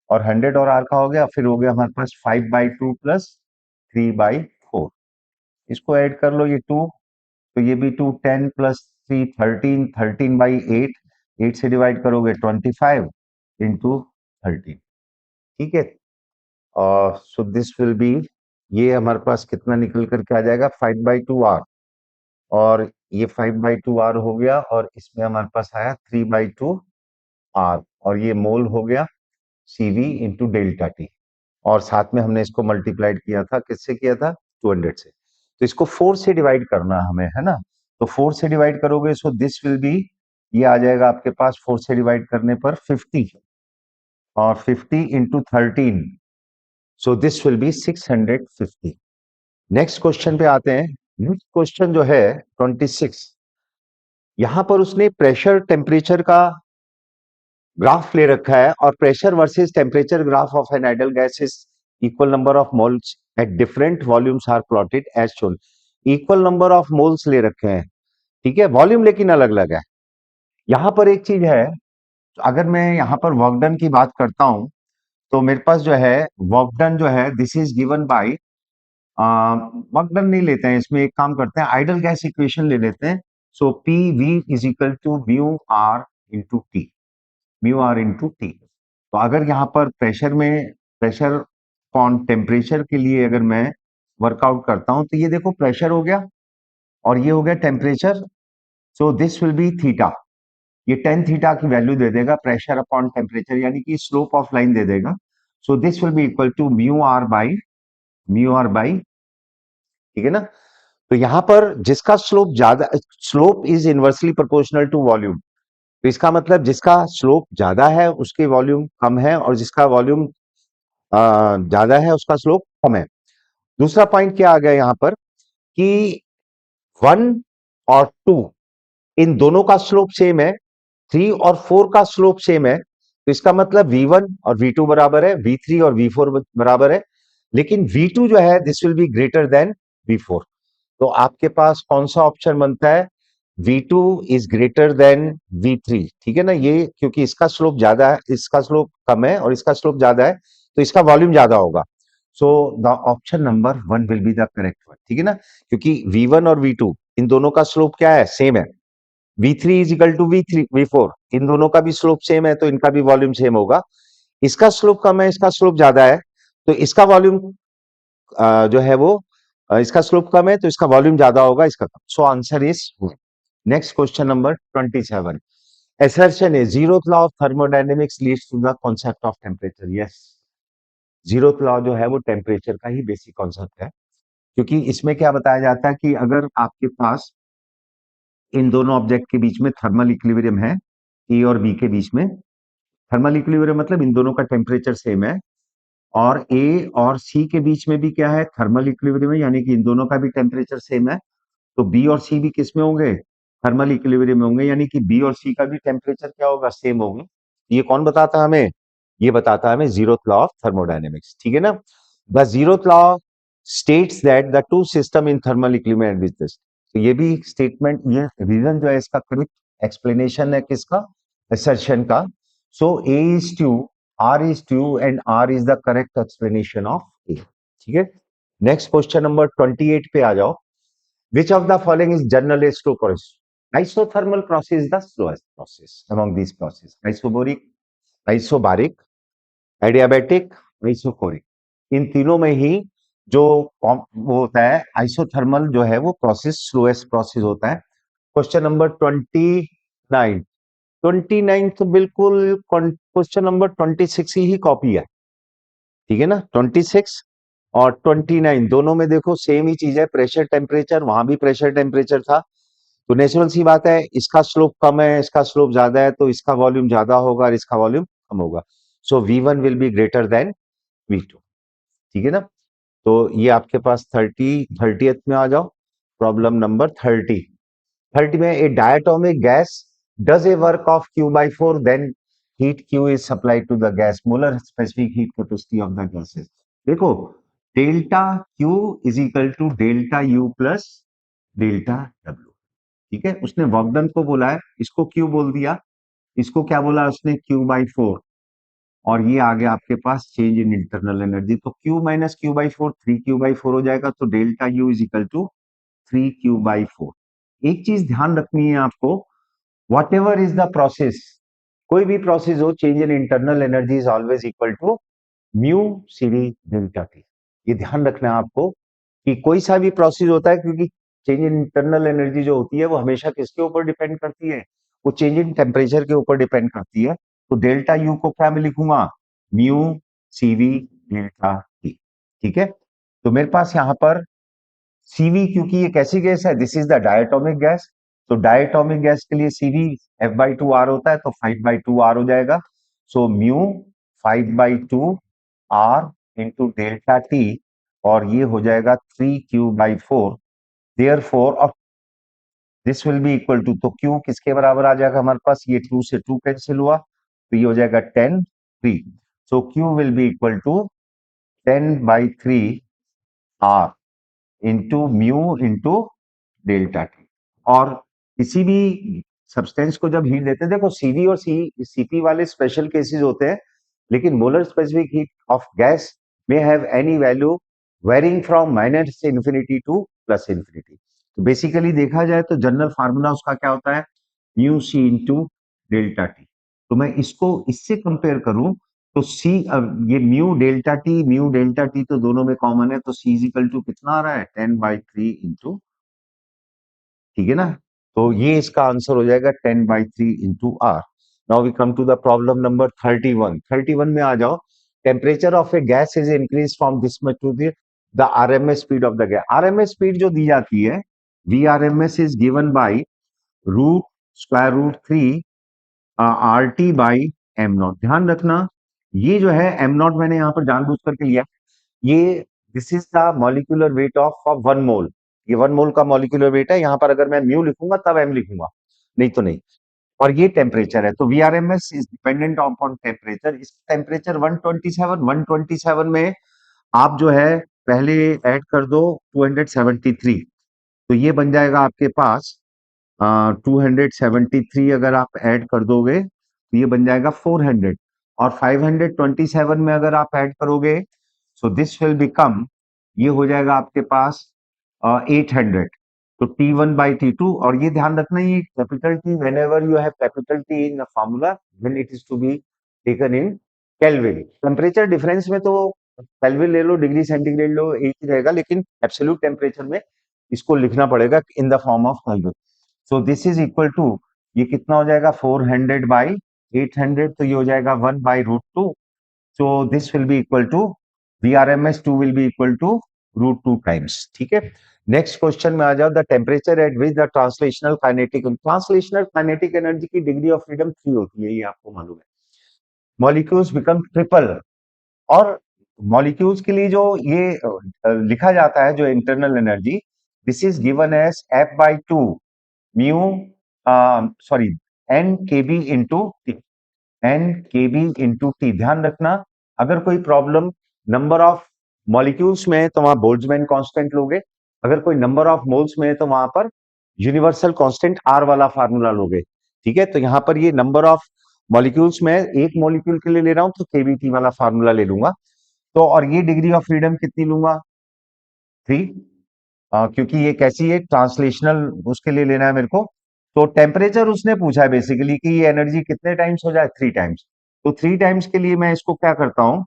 और 100 और आर का हो गया, फिर हो गया हमारे पास 5/2 प्लस 3/4, इसको ऐड कर लो, ये 2, तो ये भी 2, 10 प्लस 3 13, 13/8, 8 से डिवाइड करोगे 25 इंटू 13, ठीक है। सो दिस विल बी, ये हमारे पास कितना निकल करके आ जाएगा, 5/2R। और ये 5/2R हो गया, और इसमें हमारे पास आया 3/2R, और ये मोल हो गया CV इंटू डेल्टा टी। और साथ में हमने इसको मल्टीप्लाइड किया था, किससे किया था, 200 से। तो इसको 4 से डिवाइड करना है हमें, है ना। तो 4 से डिवाइड करोगे, सो दिस विल बी, ये आ जाएगा आपके पास 4 से डिवाइड करने पर 50, और 50 into 13, so this will B 650। Next question पे आते हैं। नेक्स्ट क्वेश्चन जो है 26, यहां पर उसने प्रेशर टेम्परेचर का ग्राफ ले रखा है, और pressure versus temperature graph of an ideal gas is equal number of moles at different volumes are plotted as shown. Equal number of moles ले रखे हैं, ठीक है, वॉल्यूम लेकिन अलग अलग है। यहां पर एक चीज है, अगर मैं यहां पर वर्क डन की बात करता हूं, तो मेरे पास जो है वर्क डन जो है, this is given bye, work done नहीं लेते हैं इसमें, एक काम करते हैं, आइडल गैस इक्वेशन ले लेते हैं। So P V is equal to mu R into T, mu R into T. तो अगर यहाँ पर प्रेशर में, प्रेशर कौन टेम्परेचर के लिए अगर मैं वर्कआउट करता हूं, तो ये देखो प्रेशर हो गया, और ये हो गया temperature. So this will B theta, ये टेन थीटा की वैल्यू दे देगा, प्रेशर अपॉन टेम्परेचर, यानी कि स्लोप ऑफ लाइन दे देगा। So this will be equal to mu R by, ठीक है ना। तो यहां पर जिसका स्लोप ज्यादा, slope is inversely proportional to volume, तो इसका मतलब जिसका स्लोप ज्यादा है उसके वॉल्यूम कम है, और जिसका वॉल्यूम ज्यादा है उसका स्लोप कम है। दूसरा पॉइंट क्या आ गया यहां पर, कि 1 और 2 इन दोनों का स्लोप सेम है, 3 और 4 का स्लोप सेम है, तो इसका मतलब V1 और V2 बराबर है, V3 और V4 बराबर है। लेकिन V2 जो है this will be greater than V4। तो आपके पास कौन सा ऑप्शन बनता है, V2 is greater then V3, ठीक है ना, ये क्योंकि इसका स्लोप ज्यादा है, इसका स्लोप कम है और इसका स्लोप ज्यादा है, तो इसका वॉल्यूम ज्यादा होगा। So the option number 1 will be the correct one, ठीक है ना, क्योंकि V1 और V2 इन दोनों का स्लोप क्या है, सेम है। V3 is equal to V4, इन दोनों का भी स्लोप सेम है, तो इनका भी वॉल्यूम सेम होगा। इसका स्लोप कम है, इसका स्लोप ज्यादा है, तो इसका वॉल्यूम जो है वो, इसका स्लोप कम है तो इसका वॉल्यूम ज्यादा होगा, इसका कम। So answer is, next question number 27, assertion is zeroth law of thermodynamics leads to the concept of temperature। yes, zeroth law जो है वो टेम्परेचर का ही बेसिक कॉन्सेप्ट है, क्योंकि इसमें क्या बताया जाता है कि अगर आपके पास इन दोनों ऑब्जेक्ट के बीच में थर्मल इक्विलिब्रियम है, ए और बी के बीच में थर्मल इक्विलिब्रियम, मतलब इन दोनों का टेम्परेचर सेम है, और ए और सी के बीच में भी क्या है, थर्मल इक्विलिब्रियम है, यानी कि इन दोनों का भी टेम्परेचर सेम है, तो बी और सी भी किस में होंगे, थर्मल इक्विलिब्रियम में होंगे, यानी कि बी और सी का भी टेम्परेचर क्या होगा, सेम होगा। ये कौन बताता है हमें, ये बताता है हमें जीरोथ लॉ ऑफ थर्मोडायनेमिक्स, ठीक है ना। The zeroth law states that the two system in thermal equilibrium with this. तो ये भी स्टेटमेंट, ये रीजन जो है इसका करेक्ट एक्सप्लेनेशन है किसका, असर्शन का। So A is true, R is true, and R is the correct explanation of A, ठीक है। नेक्स्ट क्वेश्चन नंबर 28 पे आ जाओ। Which of the following is generalized to process? Isothermal process is the slowest process among these processes. Isobaric, adiabatic, isochoric, इन तीनों में ही जो वो होता है आइसोथर्मल जो है वो प्रोसेस स्लोएस्ट प्रोसेस होता है। क्वेश्चन नंबर 29, 29 तो बिल्कुल क्वेश्चन नंबर 26 ही कॉपी है, ठीक है ना। 26 और 29 दोनों में देखो सेम ही चीज है, प्रेशर टेम्परेचर, वहां भी प्रेशर टेम्परेचर था। तो नेचुरल सी बात है, इसका स्लोप कम है, इसका स्लोप ज्यादा है, तो इसका वॉल्यूम ज्यादा होगा और इसका वॉल्यूम कम होगा। सो V1 will be greater than V2, ठीक है ना। तो ये आपके पास 30th में आ जाओ। प्रॉब्लम नंबर 30 में a diatomic gas does a work of Q/4 then heat Q is supplied to the gas, molar specific heat capacity of the gases. देखो delta Q is equal to delta U plus delta W, ठीक है। उसने work done को बोला है, इसको Q बोल दिया, इसको क्या बोला उसने Q/4, और ये आ गया आपके पास चेंज इन इंटरनल एनर्जी। तो Q माइनस Q/4 3Q/4 हो जाएगा, तो delta U is equal to 3Q/4। एक चीज ध्यान रखनी है आपको, whatever is the process, कोई भी प्रोसेस हो, change in internal energy is always equal to mu CV delta T. ये ध्यान रखना है आपको कि कोई सा भी प्रोसेस होता है, क्योंकि चेंज इन इंटरनल एनर्जी जो होती है वो हमेशा किसके ऊपर डिपेंड करती है, वो चेंज इन टेम्परेचर के ऊपर डिपेंड करती है। तो डेल्टा यू को क्या मैं लिखूंगा, म्यू सीवी डेल्टा टी, ठीक है। तो मेरे पास यहां पर सीवी, क्योंकि ये कैसी गैस है, this is the diatomic gas, तो डायटोमिक गैस के लिए सीवी F/2R होता है, तो 5/2R हो जाएगा। So mu 5/2R into delta T, और ये हो जाएगा 3Q/4। देयर फोर और this will be equal to, तो Q किसके बराबर आ जाएगा हमारे पास, ये 2 से 2 कैंसिल हुआ, तो ये हो जाएगा 10/3। So Q will be equal to 10/3R into mu into delta T. और किसी भी सब्सटेंस को जब हीट देते हैं, देखो सीवी और सीपी वाले स्पेशल केसेस होते हैं, लेकिन molar specific heat of gas में have any value varying from minus infinity to plus infinity. तो बेसिकली देखा जाए तो जनरल फार्मूला उसका क्या होता है, mu C into delta T. तो मैं इसको इससे कंपेयर करूं तो सी, अब ये म्यू डेल्टा टी तो दोनों में कॉमन है, तो सी इज इक्वल टू कितना आ रहा है 10/3 इंटू, ठीक है ना। तो ये इसका आंसर हो जाएगा 10/3 into R. Now we come to the problem number 31 में आ जाओ। Temperature of a gas is increase from this much to the RMS speed of the gas. RMS speed जो दी जाती है, V R M S is given by √√3 RT/m0। ध्यान रखना, ये जो है m0 मैंने यहाँ पर जानबूझ करके लिया, ये this is the molecular weight of 1 मोल। ये 1 मोल का मॉलिक्यूलर वेट है, यहाँ पर अगर मैं म्यू लिखूंगा तब m लिखूंगा, नहीं तो नहीं। और ये टेम्परेचर है, तो VRMS is dependent on temperature. इस टेम्परेचर 127 में आप जो है पहले ऐड कर दो 273, तो ये बन जाएगा आपके पास 273, अगर आप ऐड कर दोगे तो ये बन जाएगा 400, और 527 में अगर आप ऐड करोगे, सो दिस विल बिकम, ये हो जाएगा आपके पास 800। तो T1/T2, और ये ध्यान रखना, ये capital T, whenever you have capital T in formula then it is to be taken in kelvin. Temperature difference में तो केल्विन ले लो, डिग्री सेंटीग्रेड लो, एक ही रहेगा, लेकिन एब्सोल्यूट टेम्परेचर में इसको लिखना पड़ेगा in the form of kelvin. So this is equal to, ये कितना हो जाएगा 400/800, तो ये हो जाएगा 1/√2। So this will be equal to VRMS2 will be equal to √2 times, ठीक है। नेक्स्ट क्वेश्चन में आ जाओ, the temperature at which the translational kinetic energy की डिग्री ऑफ फ्रीडम 3 होती है, ये आपको मालूम है। मॉलिक्यूल्स बिकम ट्रिपल, और मॉलिक्यूल्स के लिए जो ये लिखा जाता है जो internal energy, this is given as F/2 mu, sorry, N/kb into T, N/kb into T. ध्यान रखना, अगर कोई प्रॉब्लम नंबर ऑफ मॉलिक्यूल्स में है तो वहां बोल्ट्जमैन कांस्टेंट लोगे, अगर कोई नंबर ऑफ मोल्स में है तो वहां पर यूनिवर्सल कांस्टेंट R वाला फार्मूला लोगे, ठीक है। तो यहाँ पर ये नंबर ऑफ मॉलिक्यूल्स में एक मॉलिक्यूल के लिए ले रहा हूं तो केबीटी वाला फार्मूला ले लूंगा। तो और ये डिग्री ऑफ फ्रीडम कितनी लूंगा, 3, क्योंकि ये कैसी है, ट्रांसलेशनल, उसके लिए लेना है मेरे को। तो टेम्परेचर उसने पूछा है बेसिकली कि ये एनर्जी कितने टाइम्स हो जाए, 3 टाइम्स। तो 3 टाइम्स के लिए मैं इसको क्या करता हूँ,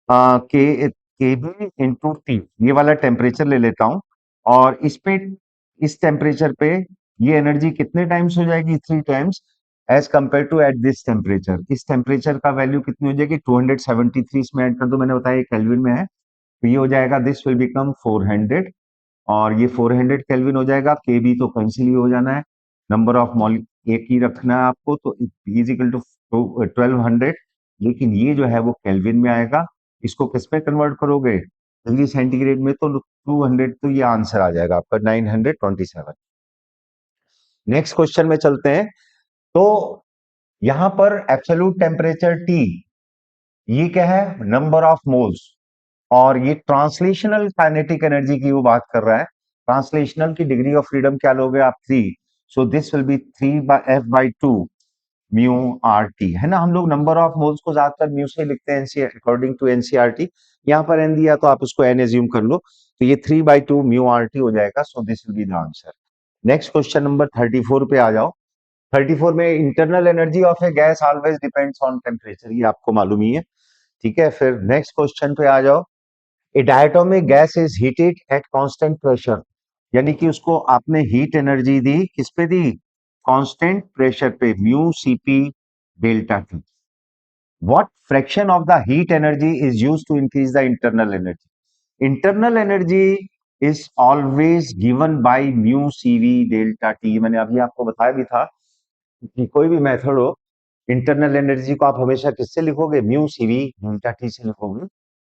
के बी इंटू टी, ये वाला टेम्परेचर ले लेता हूँ, और इस पे, इस टेम्परेचर पे ये एनर्जी कितने टाइम्स हो जाएगी, 3 times as compare to at this temperature. इस टेम्परेचर का वैल्यू कितनी हो जाएगी, 273, इसमें ऐड कर दो, मैंने बताया केल्विन में है, तो ये हो जाएगा, दिस विल बिकम 400, और ये 400 केल्विन हो जाएगा। के बी तो कैंसिल ही हो जाना है, नंबर ऑफ मॉल एक ही रखना है आपको, तो इजिकल टू 1200, लेकिन ये जो है वो केल्विन में आएगा। इसको किस में कन्वर्ट करोगे, डिग्री सेंटीग्रेड में, तो 200, तो ये आंसर आ जाएगा आपका 927। नेक्स्ट क्वेश्चन में चलते हैं। तो यहां पर एब्सोल्यूट टेम्परेचर टी, ये क्या है, नंबर ऑफ मोल्स, और ये ट्रांसलेशनल काइनेटिक एनर्जी की वो बात कर रहा है। ट्रांसलेशनल की डिग्री ऑफ फ्रीडम क्या लोगे आप, 3, सो this will B 3/F/2 mu R T, है ना। हम लोग नंबर ऑफ मोल्स को ज्यादातर म्यू से लिखते हैं अकॉर्डिंग टू एनसीईआरटी, यहाँ पर एन दिया तो आप उसको एन एज्यूम कर लो, तो ये 3/2 म्यू आर टी हो जाएगा, so this will be the answer. Next question number 34 पे आ जाओ। 34 में, internal energy of a gas always depends on temperature, ये आपको मालूम ही है, ठीक है। फिर नेक्स्ट क्वेश्चन पे आ जाओ। A diatomic gas is heated at constant pressure, यानी कि उसको आपने हीट एनर्जी दी, किस पे दी, कांस्टेंट प्रेशर पे, mu CP delta T. What fraction of the heat energy is used to increase the internal energy. Internal energy is always given by mu CV delta T. मैंने अभी आपको बताया भी था कि कोई भी मेथड हो, इंटरनल एनर्जी को आप हमेशा किससे लिखोगे, म्यू सीवी डेल्टा टी से लिखोगे।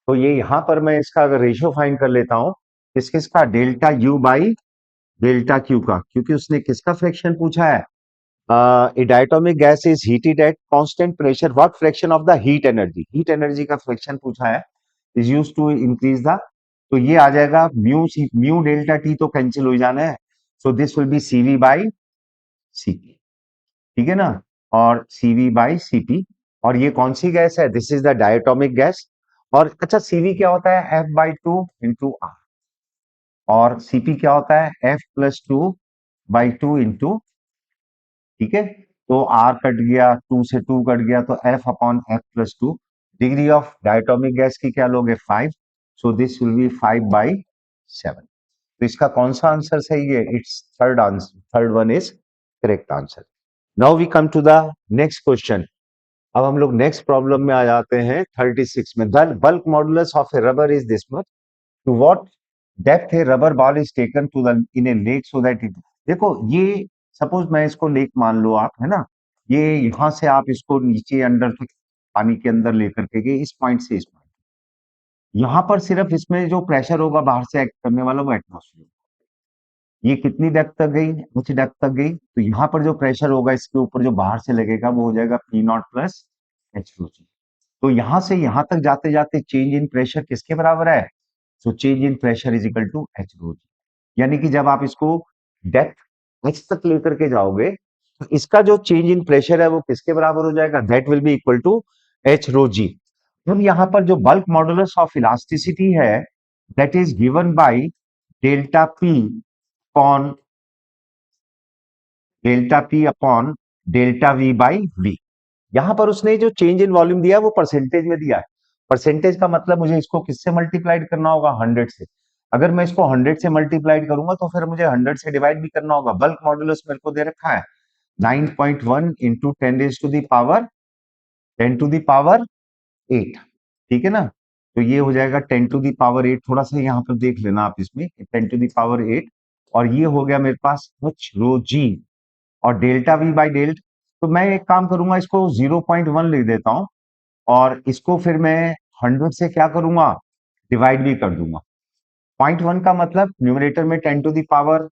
तो ये यहां पर मैं इसका अगर रेशियो फाइंड कर लेता हूं, किस किसका, delta U by delta Q का, क्योंकि उसने किसका फ्रैक्शन पूछा है, a diatomic gas is heated at constant pressure, what fraction of the heat energy का फ्रैक्शन पूछा है, is used to increase the, तो ये आ जाएगा म्यू डेल्टा टी, तो कैंसिल हो जाना है, so this will be CV by CP, ठीक है ना, और सीवी बाई सीपी। और ये कौन सी गैस है, this is the diatomic gas. और अच्छा, सीवी क्या होता है, F/2 × R, और सीपी क्या होता है, F+2/2 इंटू, ठीक है। तो R कट गया, 2 से 2 कट गया, तो F/F+2। Degree of diatomic gas की क्या लोगे, 5, सो दिस विल बी 5/7। तो इसका कौन सा आंसर सही है, it's third answer, third one is correct answer. Now we come to the next question. अब हम लोग नेक्स्ट प्रॉब्लम में आ जाते हैं 36 में। The bulk modulus of a rubber is this much, to what depth a rubber ball is taken to the in a lake so that it, देखो ये, सपोज मैं इसको लेक मान लो आप, है ना, ये यहां से आप इसको नीचे अंदर तक पानी के अंदर लेकर के गए, इस पॉइंट से इस पॉइंट, यहां पर सिर्फ इसमें जो प्रेशर होगा बाहर से एक्ट करने वाला, वो एटमोस्फेयर। ये कितनी डेप्थ तक गई, कुछ डेप्थ तक गई, तो यहाँ पर जो प्रेशर होगा इसके ऊपर जो बाहर से लगेगा, वो हो जाएगा P0 प्लस H2G। तो यहां से यहां तक जाते जाते चेंज इन प्रेशर किसके बराबर है, so change in pressure is equal to H rho g. यानी कि जब आप इसको डेप्थ H तक लेकर के जाओगे, तो इसका जो चेंज इन प्रेशर है वो किसके बराबर हो जाएगा, that will be equal to H rho g. अब यहाँ पर जो बल्क मॉडुलस ऑफ इलास्टिसिटी है, that is given by delta P upon delta V by V. यहां पर उसने जो चेंज इन वॉल्यूम दिया है वो परसेंटेज में दिया है। परसेंटेज का मतलब मुझे इसको किससे मल्टीप्लाइड करना होगा, 100 से। अगर मैं इसको 100 से मल्टीप्लाइड करूंगा तो फिर मुझे 100 से डिवाइड भी करना होगा। बल्क मॉडुलस मेरे को दे रखा है 9.1 इंटू 10 टू द पावर 8, ठीक है ना। तो ये हो जाएगा 10 टू द पावर 8, थोड़ा सा यहाँ पर देख लेना आप इसमें, 10 टू द पावर 8, और ये हो गया मेरे पास H रो जी, और डेल्टा वी बाई डेल्ट। तो मैं एक काम करूंगा, इसको 0.1 लिख देता हूं, और इसको फिर मैं 100 से क्या करूंगा, डिवाइड भी कर दूंगा। 0.1 का मतलब न्यूमरेटर में 10 टू द पावर,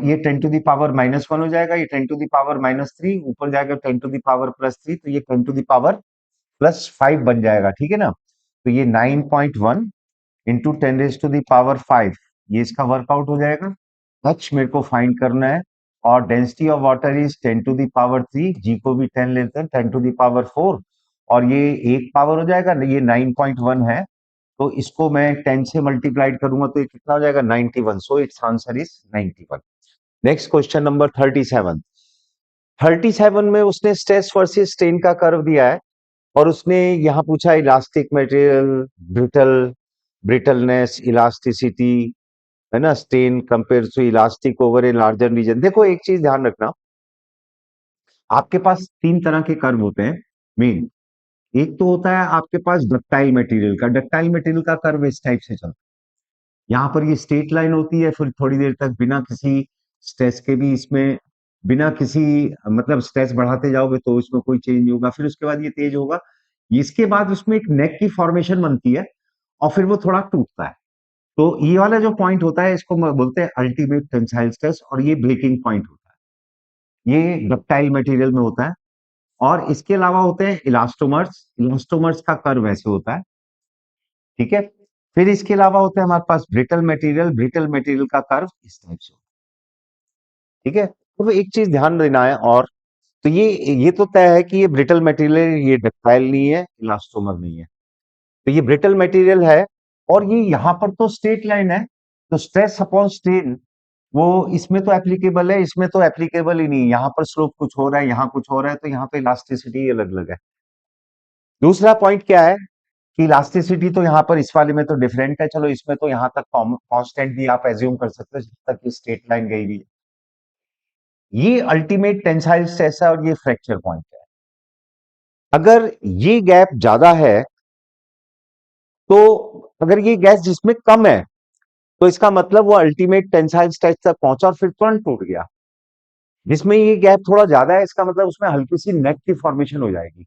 ये 10 टू द पावर -1 हो जाएगा, ये 10 टू द पावर-3 ऊपर जाएगा 10 टू द पावर+3, तो ये 10 टू द पावर+5 बन जाएगा, ठीक है ना। तो ये 9.1 इंटू 10 टू द पावर 5, ये इसका वर्कआउट हो जाएगा। H मेरे को फाइंड करना है, और density of water is 10 to the power 3, जी को भी 10 लेते हैं, 10 टू द पावर 4, और ये एक पावर हो जाएगा, ये 9.1 है, तो इसको मैं 10 से मल्टीप्लाइड करूंगा तो ये कितना हो जाएगा, 91, so it's answer is 91। Next question number 37। 37 में उसने स्ट्रेस वर्सेस स्ट्रेन का कर्व दिया है, और उसने यहाँ पूछा elastic material, brittle, brittleness, elasticity, है ना, strain compare to elastic over a larger region. देखो एक चीज ध्यान रखना, आपके पास तीन तरह के कर्व होते हैं मेन। एक तो होता है आपके पास डक्टाइल मटेरियल का, डक्टाइल मटेरियल का कर्व इस टाइप से चलता है, यहाँ पर ये स्ट्रेट लाइन होती है, फिर थोड़ी देर तक बिना किसी स्ट्रेस के भी इसमें, बिना किसी मतलब स्ट्रेस बढ़ाते जाओगे तो इसमें कोई चेंज नहीं होगा, फिर उसके बाद ये तेज होगा, इसके बाद उसमें एक नेक की फॉर्मेशन बनती है और फिर वो थोड़ा टूटता है। तो ये वाला जो पॉइंट होता है इसको बोलते हैं अल्टीमेट टेंसाइल स्ट्रेस, और ये ब्रेकिंग पॉइंट होता है, ये डक्टाइल मटेरियल में होता है। और इसके अलावा होते हैं इलास्टोमर्स, इलास्टोमर्स का कर्व ऐसे होता है, ठीक है। फिर इसके अलावा होते हैं हमारे पास ब्रिटल मटेरियल, ब्रिटल मटेरियल का कर्व इस टाइप से, ठीक है। तो एक चीज ध्यान देना है, और तो ये तो तय है कि ये ब्रिटल मटेरियल है, ये डक्टाइल नहीं है, इलास्टोमर नहीं है, तो ये ब्रिटल मटेरियल है। और ये यहाँ पर तो स्ट्रेट लाइन है, तो स्ट्रेस अपॉन स्ट्रेन वो इसमें तो एप्लीकेबल है, इसमें तो एप्लीकेबल ही नहीं, यहाँ पर स्लोप कुछ हो रहा है, यहाँ कुछ हो रहा है, तो यहाँ पे इलास्टिसिटी अलग अलग है। दूसरा पॉइंट क्या है कि इलास्टिसिटी तो यहाँ पर इस वाले में तो डिफरेंट है, चलो इसमें तो यहाँ तक कांस्टेंट भी आप एज्यूम कर सकते हो जब तक ये स्ट्रेट लाइन गई हुई है। ये अल्टीमेट टेंसाइल स्ट्रेस है और ये फ्रैक्चर पॉइंट है। अगर ये गैप ज्यादा है, तो अगर ये गैस जिसमें कम है, तो इसका मतलब वो अल्टीमेट टेंसाइल स्ट्रेस तक पहुंचा और फिर तुरंत टूट गया। जिसमें ये गैप थोड़ा ज्यादा है, इसका मतलब उसमें हल्की सी नेक की फॉर्मेशन हो जाएगी,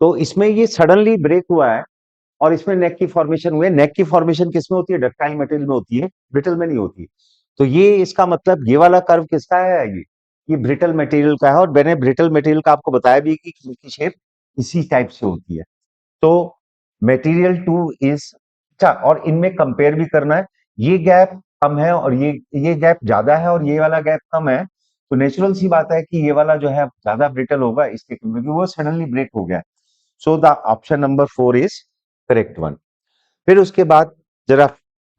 तो इसमें ये सडनली ब्रेक हुआ है और इसमें नेक की फॉर्मेशन हुई है। नेक की फॉर्मेशन किसमें होती है? डक्टाइल मटेरियल में होती है, ब्रिटल में नहीं होती। तो ये इसका मतलब ये वाला कर्व किसका है? ये ब्रिटल मटेरियल का है, और मैंने ब्रिटल मटेरियल का आपको बताया भी कि इसकी शेप इसी टाइप से होती है। तो मटेरियल टू इज, अच्छा, और इनमें कंपेयर भी करना है, ये गैप कम है और ये गैप ज्यादा है और ये वाला गैप कम है, तो नेचुरल सी बात है कि ये वाला जो है ज्यादा ब्रिटल होगा इसके, क्योंकि वो सडनली ब्रेक हो गया। So the option number 4 is correct one. फिर उसके बाद जरा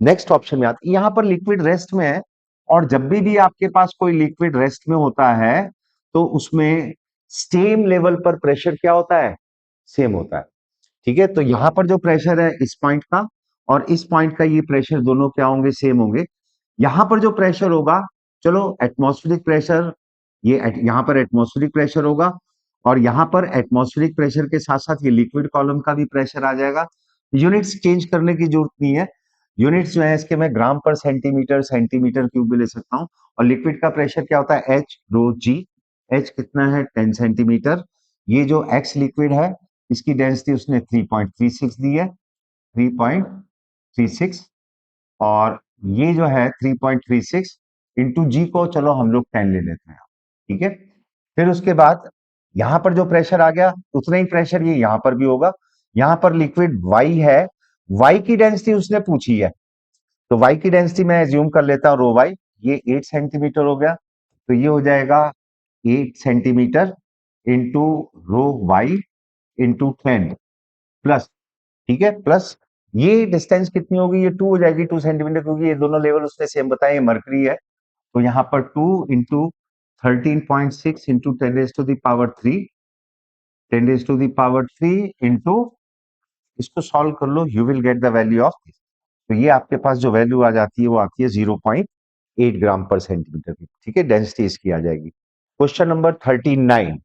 नेक्स्ट ऑप्शन में आते, यहाँ पर लिक्विड रेस्ट में है, और जब भी आपके पास कोई लिक्विड रेस्ट में होता है तो उसमें सेम लेवल पर प्रेशर क्या होता है? सेम होता है, ठीक है। तो यहां पर जो प्रेशर है इस पॉइंट का और इस पॉइंट का, ये प्रेशर दोनों क्या होंगे? सेम होंगे। यहां पर जो प्रेशर होगा, चलो एटमॉस्फेरिक प्रेशर, यहां पर एटमॉस्फेरिक प्रेशर होगा, और यहां पर एटमॉस्फेरिक प्रेशर के साथ साथ ये लिक्विड कॉलम का भी प्रेशर आ जाएगा। यूनिट्स चेंज करने की जरूरत नहीं है, यूनिट्स जो है इसके मैं ग्राम पर सेंटीमीटर, सेंटीमीटर क्यूब भी ले सकता हूँ। और लिक्विड का प्रेशर क्या होता है? एच रो जी। एच कितना है? 10 सेंटीमीटर। ये जो एक्स लिक्विड है इसकी डेंसिटी उसने 3.36 दी है, 3.36, और ये जो है 3.36 इंटू जी को चलो हम लोग 10 ले लेते हैं, ठीक है। फिर उसके बाद यहां पर जो प्रेशर आ गया उतना ही प्रेशर ये यहां पर भी होगा। यहां पर लिक्विड वाई है, वाई की डेंसिटी उसने पूछी है, तो वाई की डेंसिटी मैं एज्यूम कर लेता हूं रो वाई, ये 8 सेंटीमीटर हो गया, तो ये हो जाएगा 8 centimetre into rho y into 10 plus, ठीक है, प्लस ये डिस्टेंस कितनी होगी? ये 2 हो जाएगी, 2 सेंटीमीटर, क्योंकि ये दोनों लेवल उसने सेम बताए, मरकरी है, तो यहाँ पर 2 इंटू 13.6 इंटू 10⁻³ 10⁻³ इंटू, इसको सॉल्व कर लो, you will get the value of this. तो ये आपके पास जो वैल्यू आ जाती है वो आती है 0.8 ग्राम पर सेंटीमीटर की, ठीक है, डेंसिटी इसकी आ जाएगी। क्वेश्चन नंबर 39,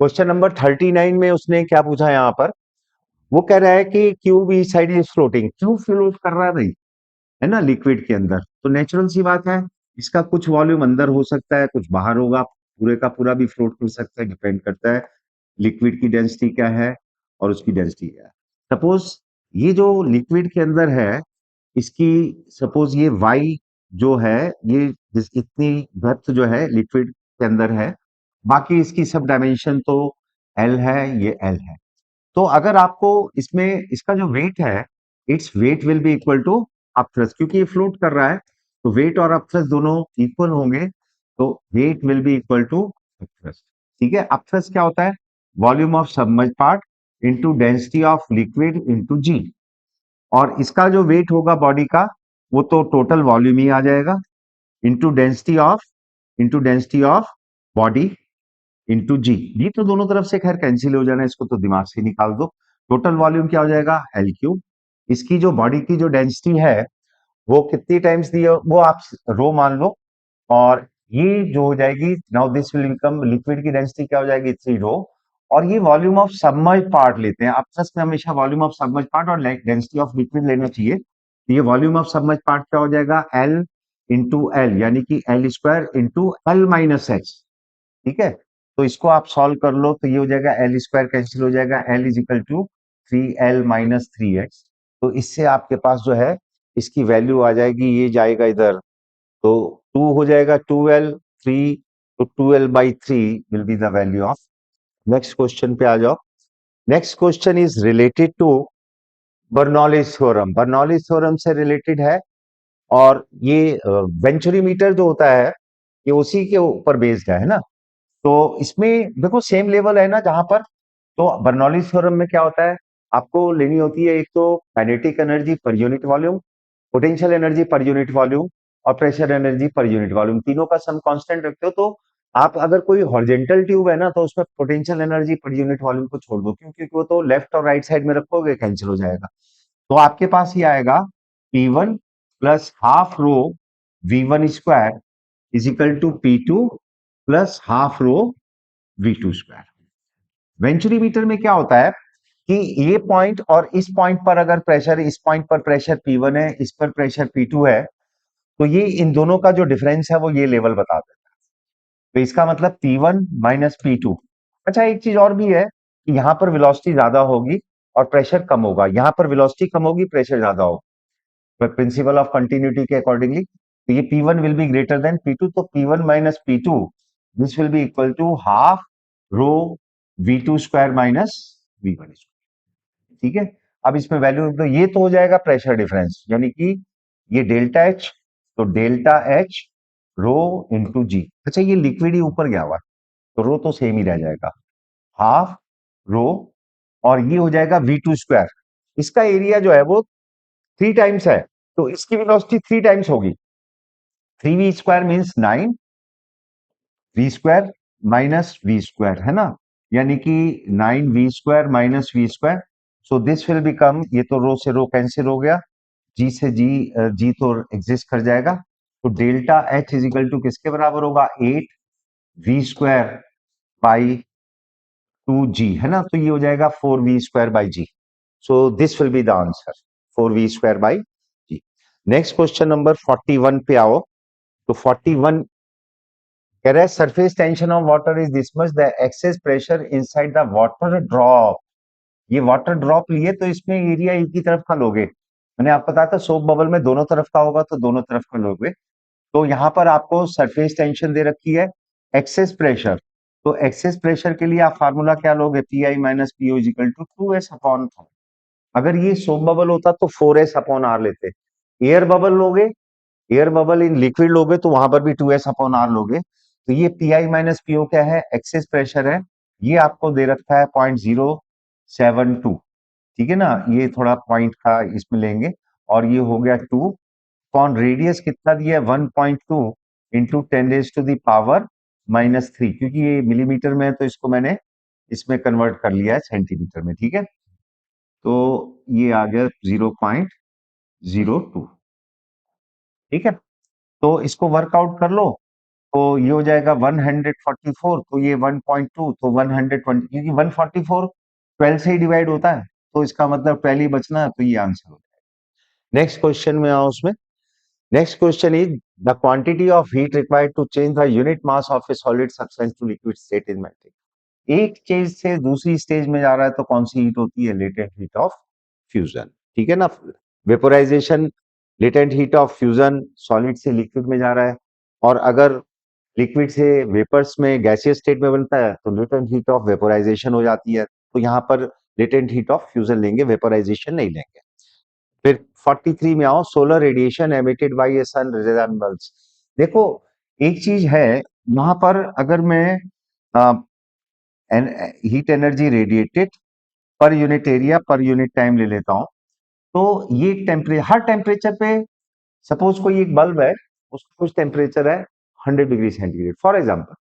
क्वेश्चन नंबर 39 में उसने क्या पूछा यहाँ पर? वो कह रहा है कि cube E side is floating, क्यों फ्लोट कर रहा है भाई, है ना, लिक्विड के अंदर, तो नेचुरल सी बात है, इसका कुछ वॉल्यूम अंदर हो सकता है, कुछ बाहर होगा, पूरे का पूरा भी फ्लोट कर सकता है, डिपेंड करता है लिक्विड की डेंसिटी क्या है और उसकी डेंसिटी क्या है। सपोज ये जो लिक्विड के अंदर है इसकी, सपोज ये वाई जो है, ये इतनी डेप्थ जो है लिक्विड के अंदर है, बाकी इसकी सब डायमेंशन तो एल है, ये एल है। तो अगर आपको इसमें इसका जो वेट है, its weight will be equal to upthrust, क्योंकि ये फ्लोट कर रहा है, तो वेट और अपथ्रस्ट दोनों इक्वल होंगे, तो weight will be equal to upthrust, ठीक है। अपथ्रस्ट क्या होता है? Volume of submerge part into density of liquid into G, और इसका जो वेट होगा बॉडी का वो तो टोटल वॉल्यूम ही आ जाएगा, into density of body, into G. जी तो दोनों तरफ से खैर कैंसिल हो जाना है, इसको तो दिमाग से निकाल दो। टोटल वॉल्यूम क्या हो जाएगा, एल क्यूब। इसकी जो बॉडी की जो डेंसिटी है वो कितनी टाइम्स दी है, वो आप रो मान लो। और ये जो हो जाएगी, now this will become, liquid की डेंसिटी क्या हो जाएगी, 3 रो। और ये वॉल्यूम ऑफ सबमर्ज पार्ट लेते हैं, अपने में हमेशा वॉल्यूम ऑफ सबमर्ज पार्ट और डेंसिटी ऑफ लिक्विड लेना चाहिए। तो ये वॉल्यूम ऑफ सबमर्ज पार्ट क्या हो जाएगा, एल इंटू एल, यानी कि L square into L minus H. ठीक है, तो इसको आप सॉल्व कर लो, तो ये हो जाएगा एल स्क्वायर कैंसिल हो जाएगा, L is equal to 3L-3X। तो इससे आपके पास जो है इसकी वैल्यू आ जाएगी, ये जाएगा इधर, तो 2 हो जाएगा, 2L 3, तो 2L/3 will be the value of. Next question पे आ जाओ। Next question is related to Bernoulli's theorem. Bernoulli's theorem से रिलेटेड है, और ये वेंचुरीमीटर जो होता है ये उसी के ऊपर बेस्ड है ना। तो इसमें देखो सेम लेवल है ना जहां पर, तो बर्नौलीज थ्योरम में क्या होता है, आपको लेनी होती है एक तो kinetic energy per unit volume, potential energy per unit volume, और pressure energy per unit volume, तीनों का सम कांस्टेंट रखते हो। तो आप अगर कोई हॉरिजेंटल ट्यूब है ना, तो उसमें potential energy per unit volume को छोड़ दो, क्योंकि वो तो लेफ्ट और राइट साइड में रखोगे कैंसिल हो जाएगा। तो आपके पास ये आएगा P1 plus half rho V1 square is equal to P2 plus half rho V2 square. Venturimeter में क्या होता है कि ये पॉइंट और इस पॉइंट पर अगर प्रेशर, इस पॉइंट पर प्रेशर P1 है, इस पर प्रेशर P2 है, तो ये इन दोनों का जो डिफरेंस है वो ये लेवल बता देता है। तो इसका मतलब P1 माइनस P2। अच्छा एक चीज और भी है कि यहाँ पर वेलोसिटी ज्यादा होगी और प्रेशर कम होगा, यहाँ पर वेलोसिटी कम होगी, प्रेशर ज्यादा होगा, प्रिंसिपल ऑफ कंटिन्यूटी के अकॉर्डिंगली। तो ये P1 will be greater than P2, तो P1 minus P2 this will be equal to half rho V2 square minus V1 square. ठीक है, अब इसमें वैल्यू तो ये तो हो जाएगा प्रेशर डिफरेंस, यानी कि ये डेल्टा एच, तो डेल्टा एच रो इंटू जी। अच्छा ये लिक्विड ही ऊपर गया हुआ, तो रो तो सेम ही रह जाएगा, हाफ रो, और ये हो जाएगा V2 स्क्वायर। इसका एरिया जो है वो 3 टाइम्स है, तो इसकी वेलोसिटी 3 टाइम्स होगी। 3V square means 9 V square minus V square, है ना, यानी कि 9V square minus V square. So this will become, ये तो रो से रो कैंसिल हो गया, जी से जी, जी तो एग्जिस्ट कर जाएगा। तो delta H is equal to किसके बराबर होगा, 8V स्क्वायर बाई 2G, है ना, तो ये हो जाएगा 4V square by g. So this will be the answer, 4V square by g. Next question number 41 पे आओ। तो 41 कह रहा है surface tension of water is this much, the excess pressure inside the water drop. ये water drop लिए तो इसमें एरिया एक ही तरफ का लोगे, मैंने आपको बताया था सोप बबल में दोनों तरफ का होगा, तो दोनों तरफ का लोगे। तो यहाँ पर आपको सरफेस टेंशन दे रखी है, एक्सेस प्रेशर, तो एक्सेस प्रेशर के लिए आप फार्मूला क्या लोगे, P i minus P o equal to 2S upon. अगर ये सोप बबल होता तो 4S अपॉन आर लेते। एयर बबल लोगे, एयर बबल इन लिक्विड लोगे, तो वहां पर भी 2S अपॉन आर लोगे। तो ये पी आई माइनस पीओ क्या है, एक्सेस प्रेशर है, ये आपको दे रखा है 0.072। ठीक है ना, ये थोड़ा पॉइंट का इसमें लेंगे, और ये हो गया 2 कौन, रेडियस कितना दिया है 1.2 इंटू 10⁻⁻³ क्योंकि ये मिलीमीटर में है तो इसको मैंने इसमें कन्वर्ट कर लिया है सेंटीमीटर में। ठीक है, तो ये आ गया 0.02। ठीक है, तो इसको वर्कआउट कर लो, तो ये हो जाएगा 144, तो ये 1.2, तो 120, क्योंकि 144 12 से ही डिवाइड होता है, तो इसका मतलब 12 ही बचना है, तो ये आंसर हो जाएगा। नेक्स्ट क्वेश्चन में आओ उसमें। Next question is the quantity of heat required to change the unit mass of a solid substance to liquid state in matrix. एक स्टेज से दूसरी स्टेज में जा रहा है तो कौन सी हीट होती है, लेटेंट हीट ऑफ फ्यूजन। ठीक है ना, vaporisation, latent heat of fusion, solid से लिक्विड में जा रहा है, और अगर लिक्विड से वेपर्स में गैसियस स्टेट में बनता है तो लेटेंट हीट ऑफ वेपोराइजेशन हो जाती है। तो यहाँ पर लेटेंट हीट ऑफ फ्यूजन लेंगे, वेपोराइजेशन नहीं लेंगे। फिर 43 में आओ, solar radiation emitted by a sun resembles. देखो एक चीज है यहाँ पर, अगर मैं heat energy radiated per unit area per unit time ले लेता हूं, तो ये हर टेम्परेचर पे, सपोज कोई एक बल्ब है, उसका कुछ टेम्परेचर है 100 डिग्री सेंटीग्रेड फॉर एग्जाम्पल,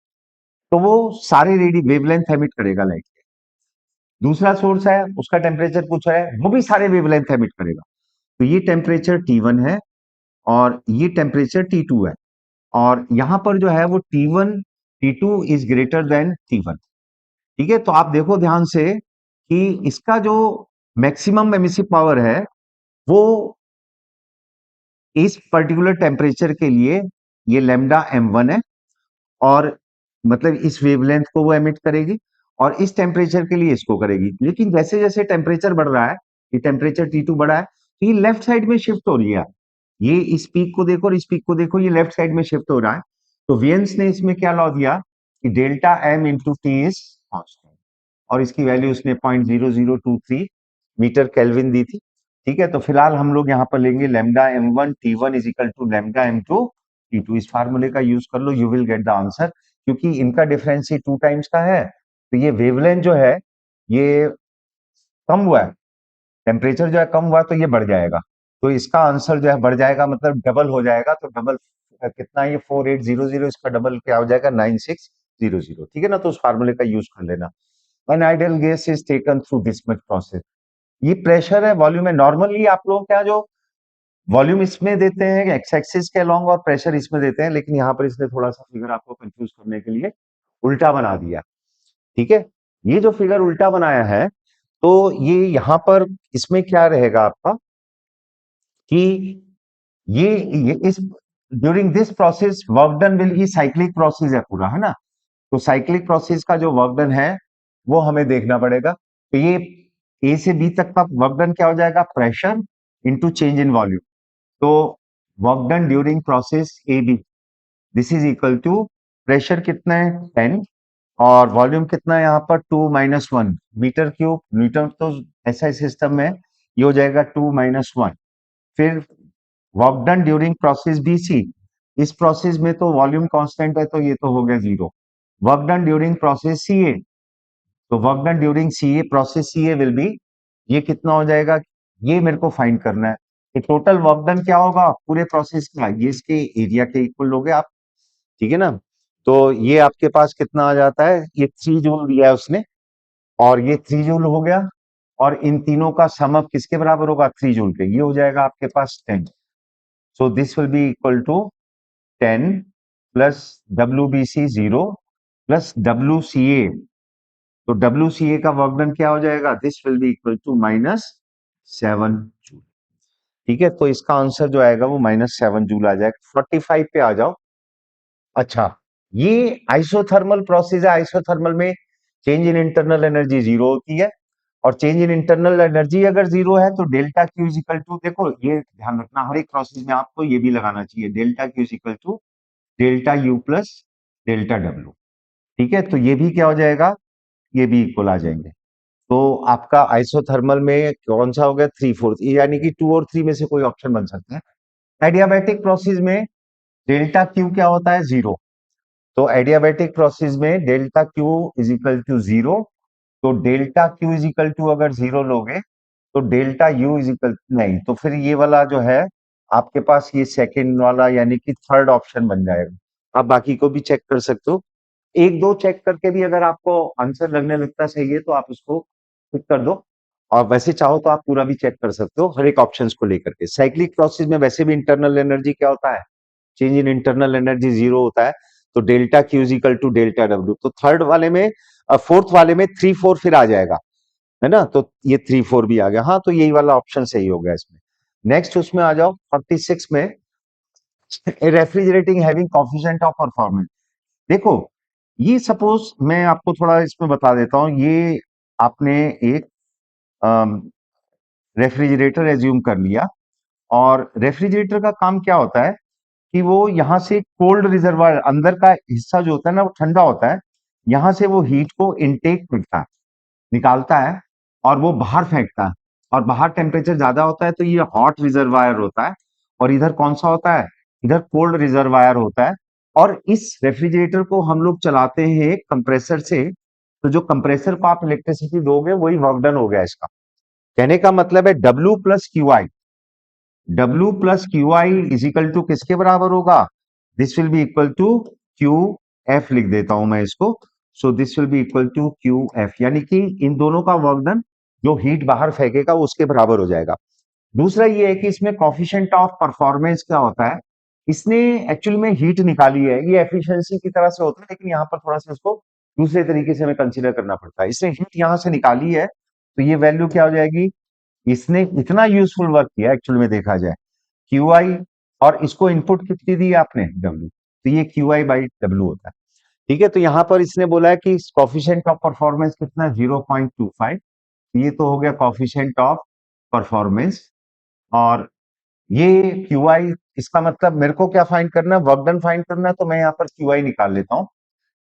तो वो सारे वेवलेंथ एमिट करेगा लाइट के। दूसरा सोर्स है, उसका टेम्परेचर पूछा है, वो भी सारे वेवलेंथ एमिट करेगा। तो ये टेम्परेचर T1 है और ये टेम्परेचर T2 है, और यहां पर जो है वो T1 T2 is greater then T1। ठीक है, तो आप देखो ध्यान से कि इसका जो मैक्सिमम एमिसिव पावर है वो इस पर्टिकुलर टेम्परेचर के लिए ये लैम्डा m1 है, और मतलब इस वेवलेंथ को वो एमिट करेगी, और इस टेम्परेचर के लिए इसको करेगी। लेकिन जैसे जैसे टेम्परेचर बढ़ रहा है, ये टेम्परेचर T2 बढ़ा है, तो ये लेफ्ट साइड में शिफ्ट हो रही है। ये इस पीक को देखो और इस पीक को देखो, ये लेफ्ट साइड में शिफ्ट हो रहा है। तो वियंस ने इसमें क्या लॉ दिया कि delta m into T is constant, और इसकी वैल्यू उसने 0.0023 मीटर केल्विन दी थी। ठीक है, तो फिलहाल हम लोग यहाँ पर लेंगे lambda m1 T1 is equal to lambda m2 T2। इस फार्मूले का यूज कर लो, you will get the answer. क्योंकि इनका डिफरेंस ही 2 टाइम्स का है, तो ये वेवलेंथ जो है ये कम हुआ है, टेम्परेचर जो है कम हुआ, तो ये बढ़ जाएगा। तो इसका आंसर जो है बढ़ जाएगा, मतलब डबल हो जाएगा। तो डबल कितना है, ये 4800, इसका डबल क्या हो जाएगा, 9600। ठीक है ना, तो उस फार्मूले का यूज कर लेना। An ideal gas is taken through this much process। ये प्रेशर है, वॉल्यूम है। नॉर्मली आप लोग क्या जो वॉल्यूम इसमें देते हैं एक्स एक्सिस के अलोंग, और प्रेशर इसमें देते हैं, लेकिन यहाँ पर इसने थोड़ा सा फिगर आपको कंफ्यूज करने के लिए उल्टा बना दिया। ठीक है, ये जो फिगर उल्टा बनाया है, तो यहाँ पर इसमें क्या रहेगा आपका कि ये इस during this process work done will, ये साइक्लिक प्रोसेस है पूरा, है ना। तो साइक्लिक प्रोसेस का जो वर्क डन है वो हमें देखना पड़ेगा। तो ये ए से बी तक का वर्क डन क्या हो जाएगा, pressure into change in volume. तो work done during process A B, this is equal to pressure कितना है 10, और वॉल्यूम कितना है यहाँ पर 2 - 1 मीटर क्यूब न्यूटन। तो ऐसा सिस्टम में ये हो जाएगा 2 - 1। फिर work done during process B C, इस प्रोसेस में तो वॉल्यूम कांस्टेंट है, तो ये तो हो गया 0। Work done during process C A, तो work done during C A process C A will be, ये कितना हो जाएगा, ये मेरे को फाइंड करना है कि टोटल वर्क डन क्या होगा पूरे प्रोसेस का, ये इसके एरिया के इक्वल लोगे आप। ठीक है ना, तो ये आपके पास कितना आ जाता है, ये 3 जूल दिया है उसने, और ये 3 जूल हो गया, और इन तीनों का सम अप किसके बराबर होगा, 3 जूल के, ये हो जाएगा आपके पास 10। So this will be equal to 10 plus WBC 0 plus WCA। तो WCA का वर्क डन क्या हो जाएगा, this will be equal to -7 joule. ठीक है, तो इसका आंसर जो आएगा वो -7 जूल आ जाएगा। 45 पे आ जाओ। अच्छा, ये आइसोथर्मल प्रोसेस है। आइसोथर्मल में चेंज इन इंटरनल एनर्जी 0 होती है, और चेंज इन इंटरनल एनर्जी अगर 0 है तो delta Q is equal to, देखो ये ध्यान रखना हर एक प्रोसेस में आपको ये भी लगाना चाहिए, delta Q is equal to delta U plus delta W. ठीक है, तो ये भी क्या हो जाएगा, ये भी इक्वल आ जाएंगे। तो आपका आइसोथर्मल में कौन सा हो गया, 3/4, यानी कि 2 और 3 में से कोई ऑप्शन बन सकता है। एडियाबैटिक प्रोसेस में डेल्टा क्यू क्या होता है, 0। तो एडियाबैटिक प्रोसेस में delta Q is equal to 0। तो delta Q is equal to अगर 0 लोगे तो डेल्टा यू इज इक्वल नहीं, तो फिर ये वाला जो है आपके पास ये सेकंड वाला यानी कि थर्ड ऑप्शन बन जाएगा। आप बाकी को भी चेक कर सकते हो, एक दो चेक करके भी अगर आपको आंसर लगने लगता सही है तो आप उसको टिक कर दो, और वैसे चाहो तो आप पूरा भी चेक कर सकते हो हर एक ऑप्शंस को लेकर के। साइक्लिक प्रोसेस में वैसे भी इंटरनल एनर्जी क्या होता है, चेंज इन इंटरनल एनर्जी 0 होता है। तो delta Q is equal to delta W. तो थर्ड वाले में फोर्थ वाले में 3/4 फिर आ जाएगा, है ना, तो ये 3/4 भी आ गया। हाँ, तो यही वाला ऑप्शन सही हो गया इसमें। नेक्स्ट उसमें आ जाओ 46 में, refrigerating having coefficient of performance. देखो, ये सपोज मैं आपको थोड़ा इसमें बता देता हूं, ये आपने एक रेफ्रिजरेटर एज्यूम कर लिया, और रेफ्रिजरेटर का काम क्या होता है कि वो यहां से कोल्ड रिजर्वायर अंदर का हिस्सा जो होता है ना वो ठंडा होता है, यहां से वो हीट को इनटेक करता है, निकालता है, और वो बाहर फेंकता है। और बाहर टेम्परेचर ज्यादा होता है तो ये हॉट रिजर्वायर होता है, और इधर कौन सा होता है, इधर कोल्ड रिजर्वायर होता है। और इस रेफ्रिजरेटर को हम लोग चलाते हैं कंप्रेसर से, तो जो कंप्रेसर को आप इलेक्ट्रिसिटी दोगे वही वर्क डन हो गया इसका। कहने का मतलब है W+QI इज इक्वल टू किसके बराबर होगा, this will be equal to Q F लिख देता हूं मैं इसको। So this will be equal to Q F, यानी कि इन दोनों का वर्क डन जो हीट बाहर फेंकेगा वो उसके बराबर हो जाएगा। दूसरा ये है कि इसमें कॉफिशिएंट ऑफ परफॉर्मेंस क्या होता है, इसने एक्चुअली में हीट निकाली है, ये एफिशिएंसी की तरह से होता है, लेकिन यहाँ पर थोड़ा सा इसको दूसरे तरीके से हमें कंसीडर करना पड़ता है। इसने हीट यहाँ से निकाली है, तो ये वैल्यू क्या हो जाएगी, इसने इतना यूजफुल वर्क किया एक्चुअल में देखा जाए, क्यू आई, और इसको इनपुट कितनी दी आपने, डब्ल्यू, तो ये क्यू आई बाई डब्ल्यू होता है। ठीक है, तो यहाँ पर इसने बोला है कि कॉफिशिएंट ऑफ परफॉर्मेंस कितना, 0.25, ये तो हो गया कॉफिशिएंट ऑफ परफॉर्मेंस। और ये क्यू आई, इसका मतलब मेरे को क्या फाइंड करना है, वर्क डन फाइंड करना है, तो मैं यहाँ पर क्यू आई निकाल लेता हूँ।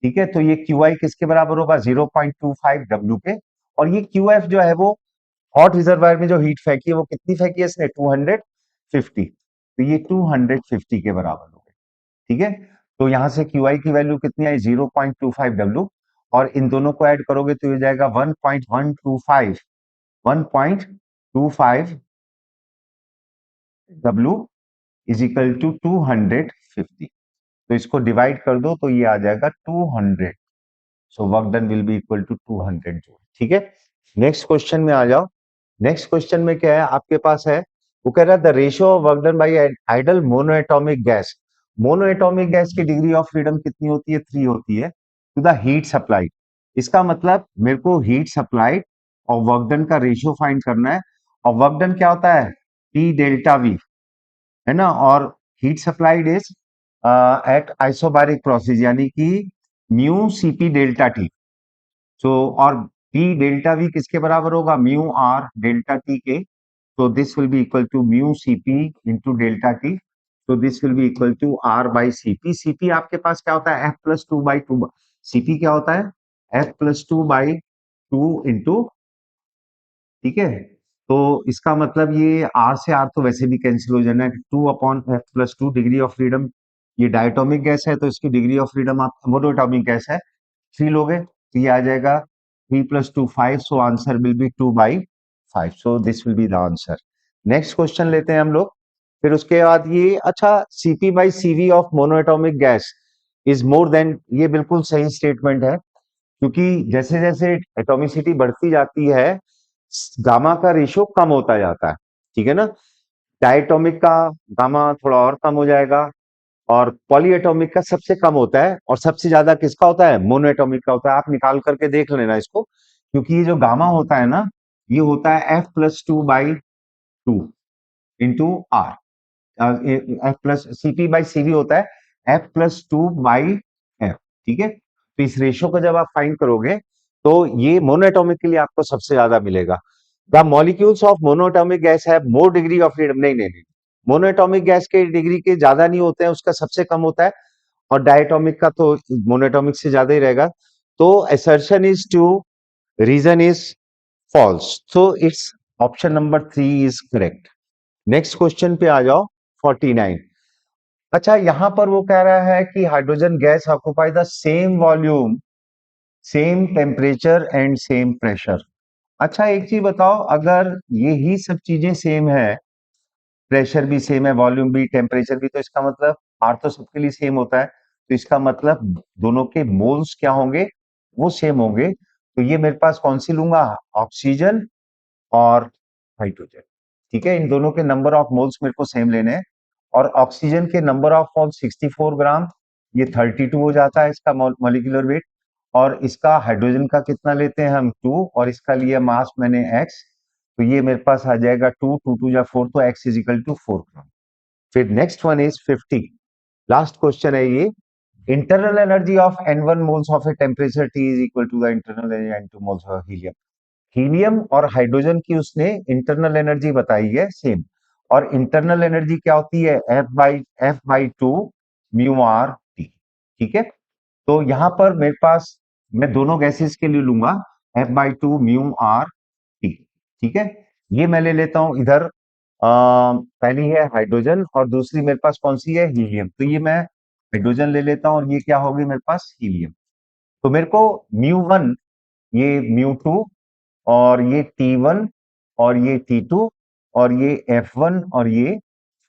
ठीक है, तो ये क्यू आई किसके बराबर होगा, 0.25 डब्ल्यू के। और ये क्यू एफ जो है वो हॉट रिजर्वायर में जो हीट फेंकी है वो कितनी फेंकी है इसने, 250, तो ये 250 के बराबर हो गए। ठीक है, तो यहां से क्यू आई की वैल्यू कितनी आई, 0.25 डब्ल्यू, और इन दोनों को ऐड करोगे तो ये जाएगा 1.125, 1.25 डब्ल्यू इज इक्वल टू 250। तो इसको डिवाइड कर दो तो ये आ जाएगा 200। So work done will be equal to 200 joule. ठीक है, नेक्स्ट क्वेश्चन में आ जाओ। नेक्स्ट क्वेश्चन में क्या है आपके पास है, वो कह रहा है the ratio of work done by ideal monoatomic gas. Monoatomic gas की डिग्री ऑफ फ्रीडम कितनी होती है, 3 होती है, टू द हीट सप्लाइड। इसका मतलब मेरे को हीट सप्लाइड और वर्क डन का रेशियो फाइंड करना है। और वर्क डन क्या होता है, टी डेल्टा वी, है ना, और heat supplied is at isobaric process, यानी कि mu CP delta T. So और टी डेल्टा वी किसके बराबर होगा, म्यू आर डेल्टा टी के। so this will be equal to mu cp into delta t, so this will be equal to r by cp। cp आपके पास क्या होता है, f plus 2 by 2, cp क्या होता है, f plus 2 by 2 into, ठीक है, तो इसका मतलब ये r से r तो वैसे भी कैंसिल हो जाना है, 2 upon f plus 2 degree of freedom. ये डायटोमिक गैस है तो इसकी डिग्री ऑफ फ्रीडम, आप मोनोएटॉमिक गैस है 3 लोगे तो ये आ जाएगा 3 plus 2 5, so answer will B 2 by 5, so this will be the answer. Next question लेते हैं हम लोग। फिर उसके बाद ये, अच्छा, CP by CV of monoatomic gas is more than, ये बिल्कुल सही स्टेटमेंट है, क्योंकि जैसे जैसे एटॉमिसिटी बढ़ती जाती है गामा का रेशियो कम होता जाता है। ठीक है ना, डायटोमिक का गामा थोड़ा और कम हो जाएगा, और पॉलीएटॉमिक का सबसे कम होता है, और सबसे ज्यादा किसका होता है, मोनोएटॉमिक का होता है। आप निकाल करके देख लेना इसको, क्योंकि ये जो गामा होता है ना, ये होता है F plus 2 by 2 into R, F plus CP by CV होता है एफ प्लस 2 बाई एफ। ठीक है, तो इस रेशियो को जब आप फाइंड करोगे तो ये मोनोएटॉमिक के लिए आपको सबसे ज्यादा मिलेगा। The molecules of monoatomic gas है मोर डिग्री ऑफ फ्रीडम, नहीं नहीं नहीं, मोनोएटॉमिक गैस के डिग्री के ज्यादा नहीं होते हैं, उसका सबसे कम होता है, और डायटोमिक का तो मोनोएटॉमिक से ज्यादा ही रहेगा। तो assertion is true, reason is false, so it's option number 3 is correct. Next question पे आ जाओ, 49। अच्छा, यहां पर वो कह रहा है कि hydrogen gas occupy the same volume, same temperature and same pressure. अच्छा, एक चीज बताओ, अगर ये ही सब चीजें सेम है, प्रेशर भी सेम है, वॉल्यूम भी, टेम्परेचर भी, तो इसका मतलब आर तो सबके लिए सेम होता है, तो इसका मतलब दोनों के मोल्स क्या होंगे, वो सेम होंगे। तो ये मेरे पास कौन सी लूंगा, ऑक्सीजन और हाइड्रोजन। ठीक है, इन दोनों के नंबर ऑफ मोल्स मेरे को सेम लेने हैं, और ऑक्सीजन के नंबर ऑफ मोल्स 64 ग्राम, ये 32 हो जाता है इसका मॉलिक्यूलर वेट, और इसका हाइड्रोजन का कितना लेते हैं हम, 2, और इसका लिया मास मैंने x, तो ये मेरे पास आ जाएगा 2, 2 2 जा 4, तो x is equal to 4 gram. फिर next one is 50, last question है ये, internal energy of n1 moles of a temperature T is equal to the internal energy n2 moles of helium. Helium और हाइड्रोजन की उसने internal energy बताई है same, और internal energy क्या होती है, F/2 म्यू आर टी। ठीक है, तो यहां पर मेरे पास, मैं दोनों गैसेस के लिए लूंगा F/2 म्यू आर टी। ठीक है, ये मैं ले लेता हूं इधर, पहली है हाइड्रोजन और दूसरी मेरे पास कौन सी है, हीलियम, तो ये मैं हाइड्रोजन ले लेता हूं और ये क्या होगी मेरे पास, हीलियम। तो मेरे को म्यू 1, ये म्यू 2, और ये T1, और ये T2, और ये F1, और ये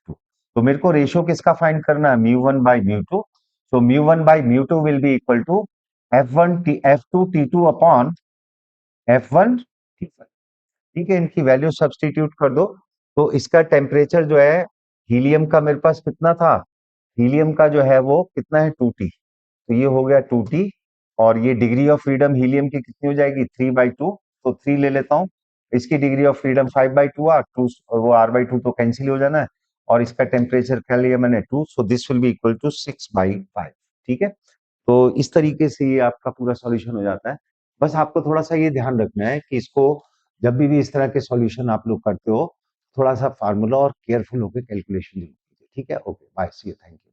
2, तो मेरे को रेशियो किसका फाइंड करना है, mu 1 by mu 2। So mu1 by mu2 will be equal to F1 F2 T2 upon F1 T1. ठीक है, इनकी वैल्यू सब्स्टिट्यूट कर दो। तो इसका टेम्परेचर जो है हीलियम का मेरे पास कितना था, हीलियम का जो है वो कितना है 2T, तो ये हो गया 2T। और ये डिग्री ऑफ फ्रीडम हीलियम की कितनी हो जाएगी 3/2, तो 3 ले लेता हूँ। इसकी डिग्री ऑफ फ्रीडम 5/2 आ 2, वो R/2 तो कैंसिल हो जाना है। और इसका टेम्परेचर क्या लिया मैंने 2, so this will be equal to 6/5। ठीक है, तो इस तरीके से ये आपका पूरा सॉल्यूशन हो जाता है। बस आपको थोड़ा सा ये ध्यान रखना है कि इसको जब भी इस तरह के सॉल्यूशन आप लोग करते हो, थोड़ा सा फार्मूला और केयरफुल होकर कैलकुलेशन कीजिए। ठीक है, okay bye, see you, thank you.